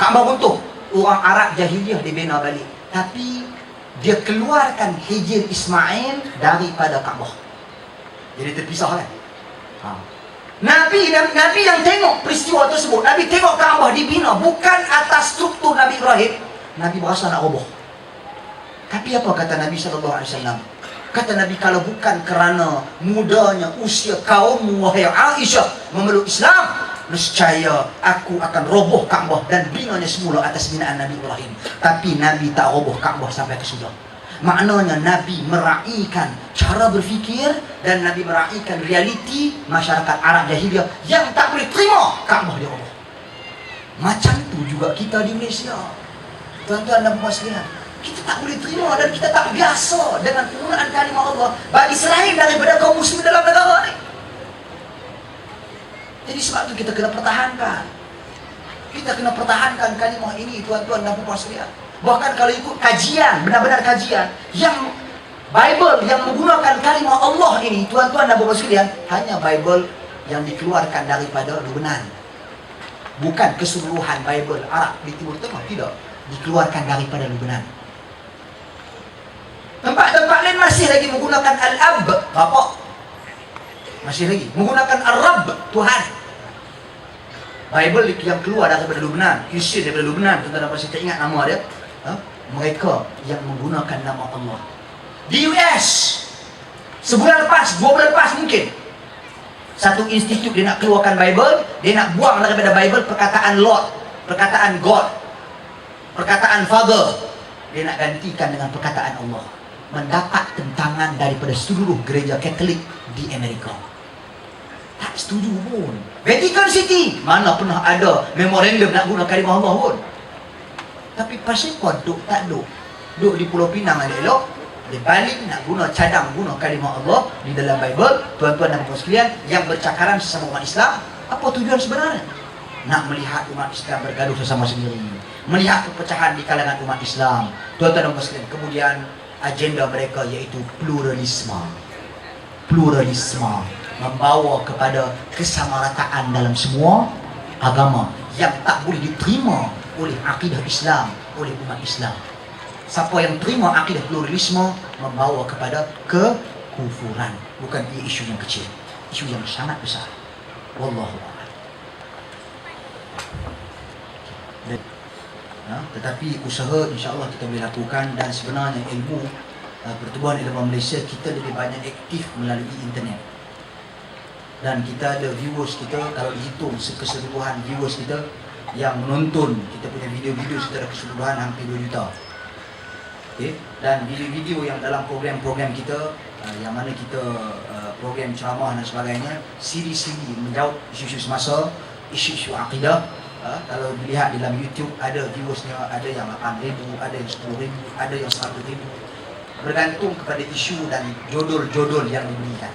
Kaabah runtuh. Orang Arab jahiliyah dibina balik. Tapi dia keluarkan Hijr Ismail daripada Kaabah. Jadi terpisah kan? Nabi yang tengok peristiwa tersebut, Nabi tengok Kaabah dibina bukan atas struktur Nabi Ibrahim. Nabi berasa nak roboh. Tapi apa kata Nabi SAW? Kata Nabi, kalau bukan kerana mudanya usia kaummu wahai Aisyah memeluk Islam, nescaya aku akan roboh Kaabah dan binanya semula atas binaan Nabi Ibrahim. Tapi Nabi tak roboh Kaabah sampai ke sudah. Maknanya Nabi meraihkan cara berfikir dan Nabi meraihkan realiti masyarakat Arab jahiliyah yang tak boleh terima Kaabah diroboh. Macam tu juga kita di Malaysia. Tuan-tuan dan puan sekalian, kita tak boleh terima dan kita tak biasa dengan penggunaan kalimah Allah bagi selain daripada kaum muslim dalam negara ni. Jadi sebab itu kita kena pertahankan. Kita kena pertahankan kalimah ini, tuan-tuan dan puan sekalian. Bahkan kalau ikut kajian, benar-benar kajian yang Bible yang menggunakan kalimah Allah ini, tuan-tuan dan puan sekalian, hanya Bible yang dikeluarkan daripada Lebanon. Bukan keseluruhan Bible Arab di Timur Tengah, tidak, dikeluarkan daripada Lebanon. Tempat-tempat lain masih lagi menggunakan Al-Ab, Bapa. Masih lagi menggunakan Ar-Rabb, Tuhan. Bible yang keluar daripada Lebanon, Kristian daripada Lebanon, tuan-tuan pasti tak ingat nama dia. Mereka yang menggunakan nama Allah. Di US, sebulan lepas, 2 bulan lepas mungkin, satu institut dia nak keluarkan Bible, dia nak buang daripada Bible perkataan Lord, perkataan God, perkataan Father. Dia nak gantikan dengan perkataan Allah. Mendapat tentangan daripada seluruh gereja Katolik di Amerika. Tak setuju pun. Vatican City, mana pernah ada memorandum nak guna kalimah Allah pun. Tapi pasal kau duk tak duk di Pulau Pinang ada elok, Dia balik nak guna cadang, guna kalimah Allah di dalam Bible. Tuan-tuan dan puan sekalian, yang bercakaran sesama umat Islam, apa tujuan sebenarnya? Nak melihat umat Islam bergaduh sesama sendiri, melihat perpecahan di kalangan umat Islam. Tuan-tuan dan puan sekalian, kemudian agenda mereka iaitu pluralisme. Pluralisme membawa kepada kesamarataan dalam semua agama yang tak boleh diterima oleh akidah Islam, oleh umat Islam. Siapa yang terima akidah pluralisme membawa kepada kekufuran. Bukan isu yang kecil, isu yang sangat besar. Wallahu a'lam. Tetapi usaha insya-Allah kita boleh lakukan, dan sebenarnya ilmu Pertubuhan Ilmu Malaysia kita lebih banyak aktif melalui internet. Dan kita ada viewers kita, kalau dihitung keseluruhan viewers kita yang menonton kita punya video-video secara keseluruhan hampir 2 juta. Okay? Dan video-video yang dalam program-program kita yang mana kita program ceramah dan sebagainya, siri-siri menjawab isu-isu semasa, isu-isu akidah. Kalau dilihat dalam YouTube ada viewersnya, ada yang 8,000, ada yang 10,000, ada yang 100,000, bergantung kepada isu dan jodol-jodol yang diberikan.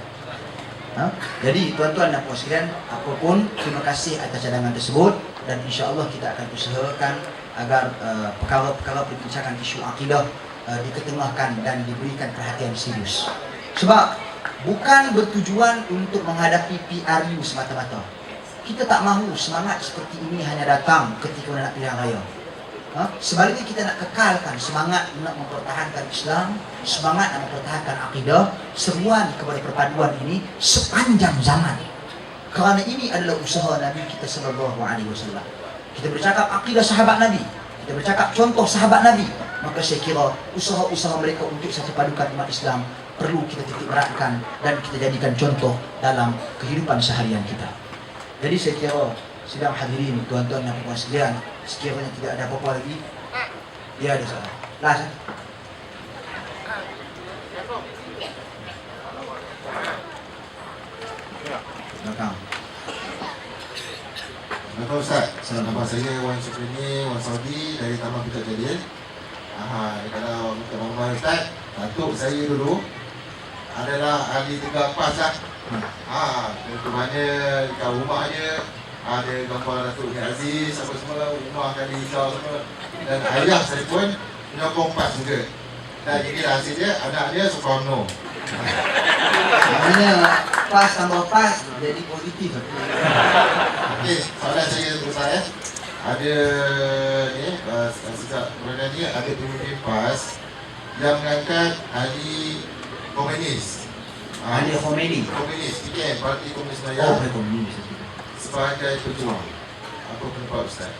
Jadi tuan-tuan dan puan sekalian, apapun, terima kasih atas cadangan tersebut, dan insya-Allah kita akan usahakan agar perkara-perkara perbincangan isu akidah diketengahkan dan diberikan perhatian serius. Sebab bukan bertujuan untuk menghadapi PRU semata-mata. Kita tak mahu semangat seperti ini hanya datang ketika nak pilihan raya. Sebaliknya kita nak kekalkan semangat nak mempertahankan Islam, semangat nak mempertahankan akidah, seruan kepada perpaduan ini sepanjang zaman. Kerana ini adalah usaha Nabi kita sallallahu alaihi wasallam. Kita bercakap akidah sahabat Nabi, kita bercakap contoh sahabat Nabi, maka saya kira usaha-usaha mereka untuk satu padukan umat Islam perlu kita titik beratkan dan kita jadikan contoh dalam kehidupan seharian kita. Jadi saya kira sidang hadirin, tuan-tuan dan puan sekalian, sekiranya tidak ada apa-apa lagi, ya ada soalan. Last. Belakang. Bapak Ustaz, nama saya Wan Syukrini, Wan Saudi dari Taman Puncak Jalil. Kalau minta maaf Ustaz, datuk saya dulu adalah ahli tegak PAS lah. Itu mana dekat rumahnya ada gambar Datuk Ni Aziz, apa semua, rumah kali hijau semua. Dan ayah saya pun menyokong PAS juga. Dan jadi hasilnya anak dia Sukarno. Maknanya PAS tambah PAS jadi positif. Okey, soalan saya Ustaz ada ni sejak bulan ni ada pemimpin PAS yang mengangkat ahli komunis. Ali Khomeini. Komunis, PKM, Parti Komunis Oh, Melayu komunis. sebagai pejuang. Apa pendapat Ustaz?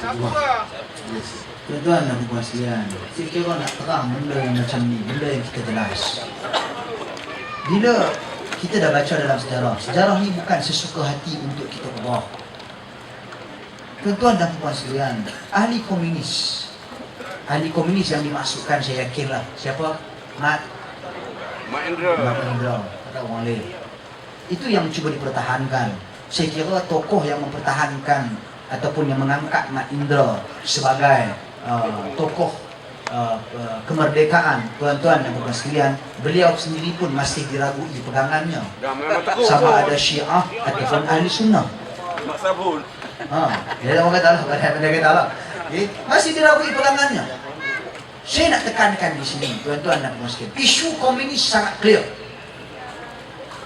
Pejuang. Yes. Tuan-tuan dan puan sekalian, saya kira nak terang benda yang macam ni, benda yang kita jelas. Bila kita dah baca dalam sejarah, sejarah ni bukan sesuka hati untuk kita ubah. Tuan-tuan dan puan sekalian, ahli komunis yang dimasukkan saya yakinlah siapa? Mat Indra, kata orang lain. Itu yang cuba dipertahankan. Saya kira tokoh yang mempertahankan ataupun yang mengangkat Mat Indra sebagai tokoh kemerdekaan, tuan-tuan dan puan sekalian, beliau sendiri pun masih diragui pegangannya. Sama ada Syiah ataupun Ahli Sunnah. Mak sabun. Dia orang kata lah. Masih diragui pegangannya. Saya nak tekankan di sini, tuan-tuan dan puan sekalian, isu komunis sangat clear.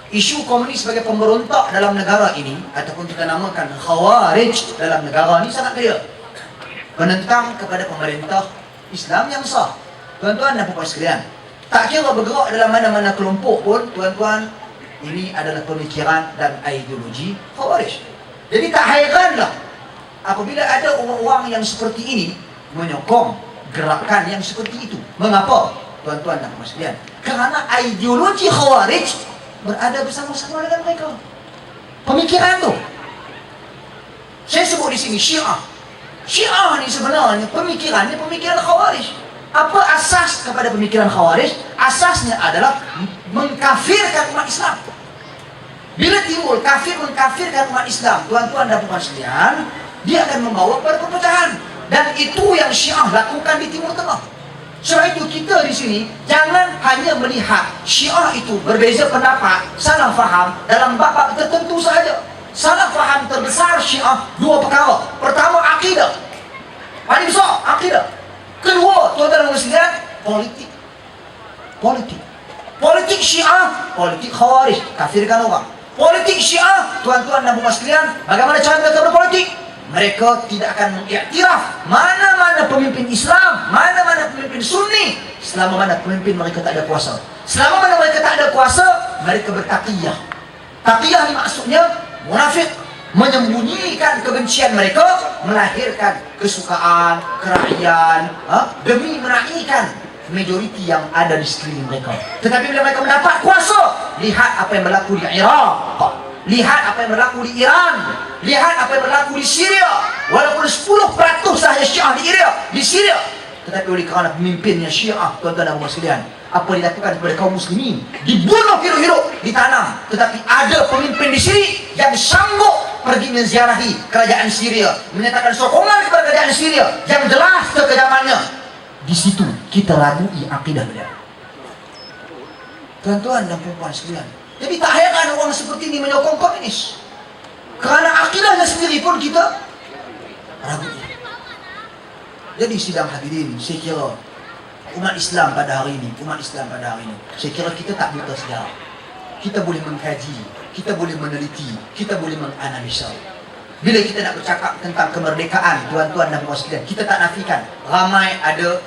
Isu komunis sebagai pemberontak dalam negara ini, ataupun kita namakan khawarij dalam negara ini, sangat clear. Menentang kepada pemerintah Islam yang sah. Tuan-tuan dan puan sekalian, tak kira bergerak dalam mana-mana kelompok pun, tuan-tuan, ini adalah pemikiran dan ideologi khawarij. Jadi tak hairanlah apabila ada orang-orang yang seperti ini menyokong gerakan yang seperti itu. Mengapa? Tuan-tuan dan puan sekalian, kerana ideologi khawarij berada bersama-sama dengan mereka. Pemikiran tu. Saya sebut di sini Syiah. Syiah ni sebenarnya pemikirannya pemikiran khawarij. Apa asas kepada pemikiran khawarij? Asasnya adalah mengkafirkan umat Islam. Bila timbul kafir mengkafirkan umat Islam, tuan-tuan dan puan sekalian, dia akan membawa kepada perpecahan. Dan itu yang Syiah lakukan di Timur Tengah. Sebab itu kita di sini jangan hanya melihat Syiah itu berbeza pendapat, salah faham dalam bab-bab tertentu sahaja. Salah faham terbesar Syiah dua perkara. Pertama, akidah. Paling besar, akidah. Kedua, tuan-tuan dan sekalian, politik. Politik. Politik Syiah, politik Khawarij, kafirkan orang. Politik Syiah, tuan-tuan dan sekalian, bagaimana cara mereka berpolitik? Mereka tidak akan mengiktiraf mana-mana pemimpin Islam, mana-mana pemimpin Sunni, selama mana pemimpin mereka tak ada kuasa. Selama mana mereka tak ada kuasa, mereka bertaqiyah. Taqiyah ni maksudnya munafik, menyembunyikan kebencian mereka, melahirkan kesukaan, kerakyatan, demi meraihkan majoriti yang ada di sekeliling mereka. Tetapi bila mereka mendapat kuasa, lihat apa yang berlaku di Iraq, lihat apa yang berlaku di Iran, lihat apa yang berlaku di Syria. Walaupun 10% sahaja Syiah di Syria, tetapi oleh kerana pemimpinnya Syiah, tuan-tuan dan sekalian, apa dilakukan kepada kaum muslimin? Dibunuh hidup-hidup, ditanam. Tetapi ada pemimpin di sini yang sanggup pergi menziarahi kerajaan Syria, menyatakan sokongan kepada kerajaan Syria yang jelas kekejamannya. Di situ kita ragui akidah beliau. Tuan-tuan dan puan sekalian, jadi tak heran orang seperti ini menyokong komunis. Kerana akidahnya sendiri pun kita ragu. Jadi sidang hadirin, saya kira umat Islam pada hari ini, saya kira kita tak buta sejarah. Kita boleh mengkaji, kita boleh meneliti, kita boleh menganalisa. Bila kita nak bercakap tentang kemerdekaan, tuan-tuan dan puan sekalian, kita tak nafikan ramai ada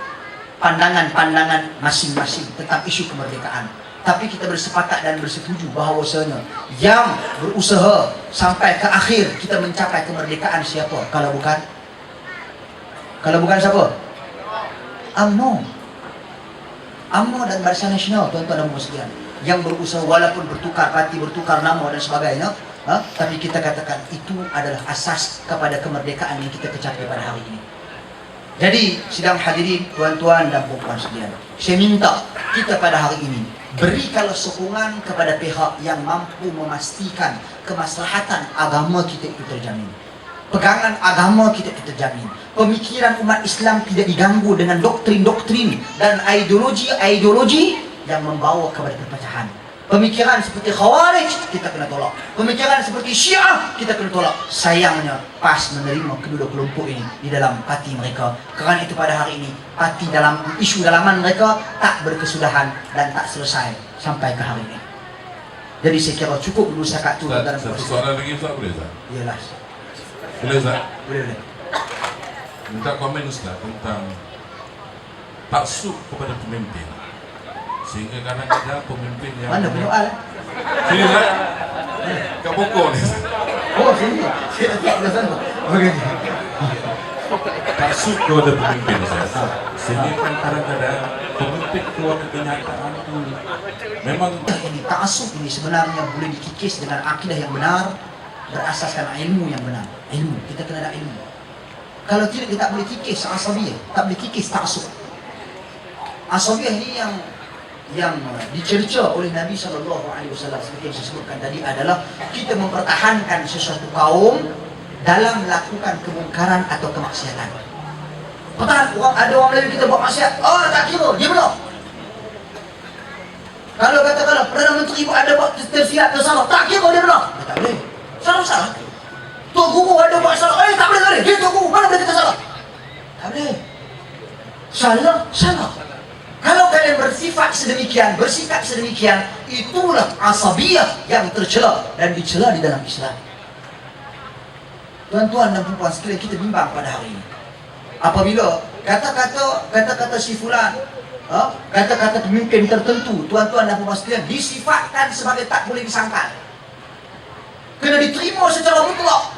pandangan-pandangan masing-masing tentang isu kemerdekaan. Tapi kita bersepakat dan bersetuju bahawasanya yang berusaha sampai ke akhir kita mencapai kemerdekaan siapa? Kalau bukan siapa? UMNO dan Barisan Nasional, tuan-tuan dan puan sekalian, yang berusaha walaupun bertukar parti, bertukar nama dan sebagainya, tapi kita katakan itu adalah asas kepada kemerdekaan yang kita kecapai pada hari ini. Jadi sidang hadirin, tuan-tuan dan puan sekalian, saya minta kita pada hari ini berikanlah sokongan kepada pihak yang mampu memastikan kemaslahatan agama kita itu terjamin. Pegangan agama kita itu terjamin. Pemikiran umat Islam tidak diganggu dengan doktrin-doktrin dan ideologi-ideologi yang membawa kepada perpecahan. Pemikiran seperti Khawarij kita kena tolak. Pemikiran seperti Syiah kita kena tolak. Sayangnya PAS menerima kedua kelompok ini di dalam parti mereka. Kerana itu pada hari ini parti dalam isu dalaman mereka tak berkesudahan dan tak selesai sampai ke hari ini. Jadi saya kira cukup dulu setakat itu. Satu soalan lagi Ustaz, boleh Ustaz? Iyalah. Boleh Ustaz? Boleh. Minta komen Ustaz tentang taksub kepada pemimpin. Sehingga kadang-kadang pemimpin yang Mana penyoal? Sini Ustaz? Kat pokok ni. Oh sini. Saya tak ada sana. Begini. Taksub kepada pemimpin Ustaz. Sehingga kan kadang-kadang pemimpin keluar kenyataan itu memang Ini ta'assub ini sebenarnya boleh dikikis dengan akidah yang benar, berasaskan ilmu yang benar. Ilmu, kita kena ada ilmu. Kalau tidak kita tak boleh kikis asabiyah, tak boleh kikis ta'assub. Asabiyah ini yang dicerca oleh Nabi SAW seperti yang saya sebutkan tadi adalah kita mempertahankan sesuatu kaum dalam melakukan kemungkaran atau kemaksiatan. Pertahan, ada orang Melayu kita buat maksiat, oh tak kira, dia benar. Kalau katakanlah Perdana Menteri ada buat tersilap tersalah, tak kira dia benar. Tak boleh, salah. Tok Guru ada buat salah, tak boleh, dia Tok Guru, mana boleh kita salah? Tak boleh. Salah. Kalau kalian bersikap sedemikian, itulah asabiyah yang tercela dan dicela di dalam Islam. Tuan-tuan dan puan sekalian, kita bimbang pada hari ini. Apabila kata-kata si fulan, kata-kata pemimpin tertentu, tuan-tuan dan puan sekalian, disifatkan sebagai tak boleh disangkal, kena diterima secara mutlak,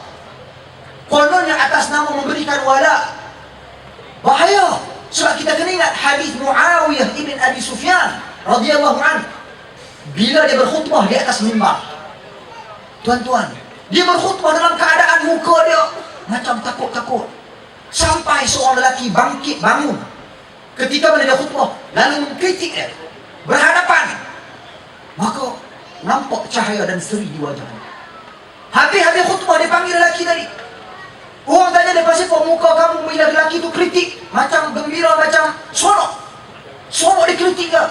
kononnya atas nama memberikan wala. Bahaya. Sebab kita kena ingat hadis Muawiyah ibn Abi Sufyan radhiyallahu anhu, bila dia berkhutbah di atas mimbar, tuan-tuan, dia berkhutbah dalam keadaan muka dia macam takut-takut, sampai seorang lelaki bangun ketika mana dia khutbah lalu mengkritik dia berhadapan, maka nampak cahaya dan seri di wajahnya. Habis khutbah dia panggil lelaki tadi. Orang tanya dia, pasal kok muka kamu bila lelaki itu kritik macam gembira, macam sonok. kritik ke?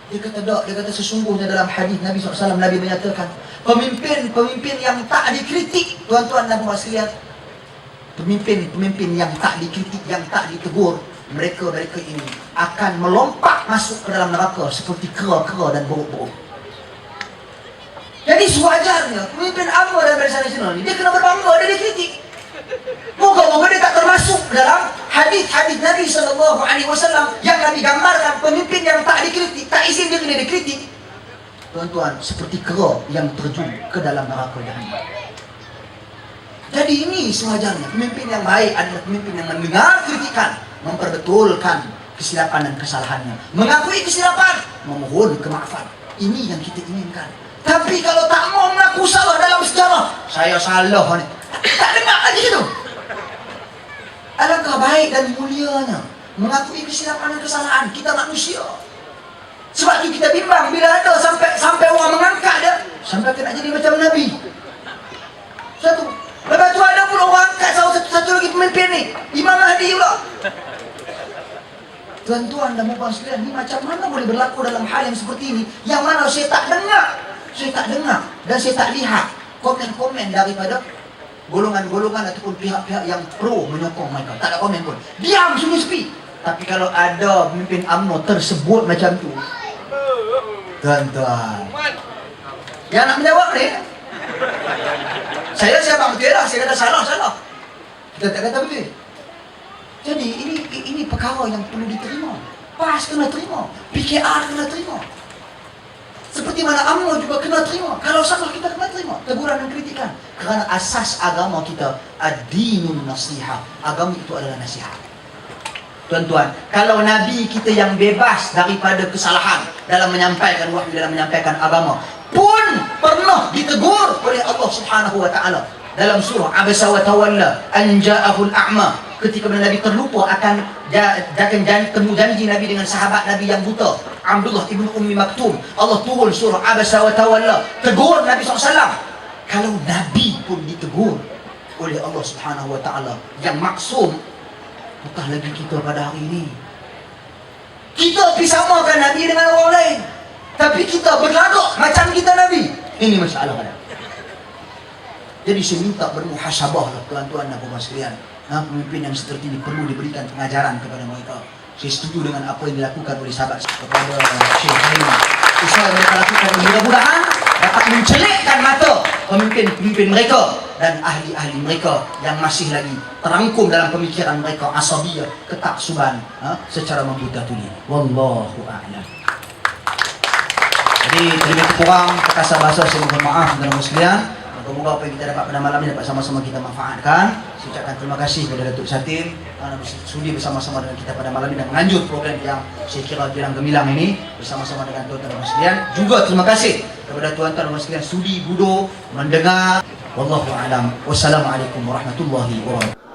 Dia kata tak, dia kata sesungguhnya dalam hadis Nabi SAW, Nabi menyatakan pemimpin yang tak dikritik, tuan-tuan dan puan sekalian, pemimpin yang tak dikritik, yang tak ditegur, mereka ini akan melompat masuk ke dalam neraka seperti kera-kera dan buruk-buruk. Jadi sewajarnya pemimpin agama dalam barisan nasional ni dia kena berbangga dia dikritik. Moga-moga dia tak termasuk dalam hadis-hadis Nabi SAW yang Nabi gambarkan pemimpin yang tak dikritik, tak izin dia kena dikritik. Tuan-tuan, seperti kera yang terjun ke dalam neraka jahannam. Jadi ini sewajarnya pemimpin yang baik adalah pemimpin yang mendengar kritikan, memperbetulkan kesilapan dan kesalahannya, mengakui kesilapan, memohon kemaafan. Ini yang kita inginkan. Tapi kalau tak mau mengaku salah dalam sejarah, saya salah ni, tak dengar lagi itu. Alangkah baik dan mulianya mengakui kesilapan dan kesalahan kita manusia. Sebab itu kita bimbang bila ada sampai orang mengangkat dia, sampai kena jadi macam Nabi. Satu. Lepas tu ada pula orang angkat satu lagi pemimpin ni, Imam Mahdi pula. Tuan-tuan dan puan sekalian, ni macam mana boleh berlaku dalam hal yang seperti ini, yang mana saya tak dengar dan saya tak lihat komen-komen daripada golongan-golongan ataupun pihak-pihak yang pro menyokong mereka. Tak ada komen pun. Diam, sunyi sepi. Tapi kalau ada pemimpin UMNO tersebut macam tu, tuan-tuan, yang nak menjawab ni, saya siapa betul dah, saya kata salah. Kita tak kata betul. Jadi ini perkara yang perlu diterima. PAS kena terima, PKR kena terima. Seperti mana UMNO juga kena terima. Kalau salah kita kena terima teguran dan kritikan. Kerana asas agama kita ad-dinun nasiha. Agama itu adalah nasihat. Tuan-tuan, kalau Nabi kita yang bebas daripada kesalahan dalam menyampaikan wahyu, dalam menyampaikan agama, pun pernah ditegur oleh Allah Subhanahu wa taala dalam surah Abasa wa Tawalla an ja'ahul a'ma, ketika Nabi terlupa akan temu janji Nabi dengan sahabat Nabi yang buta, Abdullah ibnu Ummi Maktum. Allah turun surah Abasa wa Tawalla, tegur Nabi SAW. Kalau Nabi pun ditegur oleh Allah Subhanahu wa taala yang maksum, bukan lagi kita pada hari ini. Kita pergi samakan Nabi dengan orang lain, tapi kita berlagak macam kita Nabi. Ini masalah ada. Jadi saya minta bermuhasabahlah tuan-tuan dan puan sekalian. Pemimpin yang seperti ini perlu diberikan pengajaran kepada mereka. Saya setuju dengan apa yang dilakukan oleh sahabat kepada Syekh Halim. Usaha yang mereka lakukan mudah-mudahan dapat mencelikkan mata pemimpin-pemimpin mereka dan ahli-ahli mereka yang masih lagi terangkum dalam pemikiran mereka asabiyah, ketaksuban secara membuta tuli. Wallahu a'lam. Jadi terima kurang kekasar bahasa, saya mohon maaf dan sekalian. Semoga apa yang kita dapat pada malam ini dapat sama-sama kita manfaatkan. Saya ucapkan terima kasih kepada Datuk Satin kerana sudi bersama-sama dengan kita pada malam ini dan menganjur program yang saya kira girang gemilang ini bersama-sama dengan tuan-tuan dan sekalian. Juga terima kasih kepada tuan-tuan dan sekalian sudi duduk mendengar. Wallahu a'lam. Wassalamualaikum warahmatullahi wabarakatuh.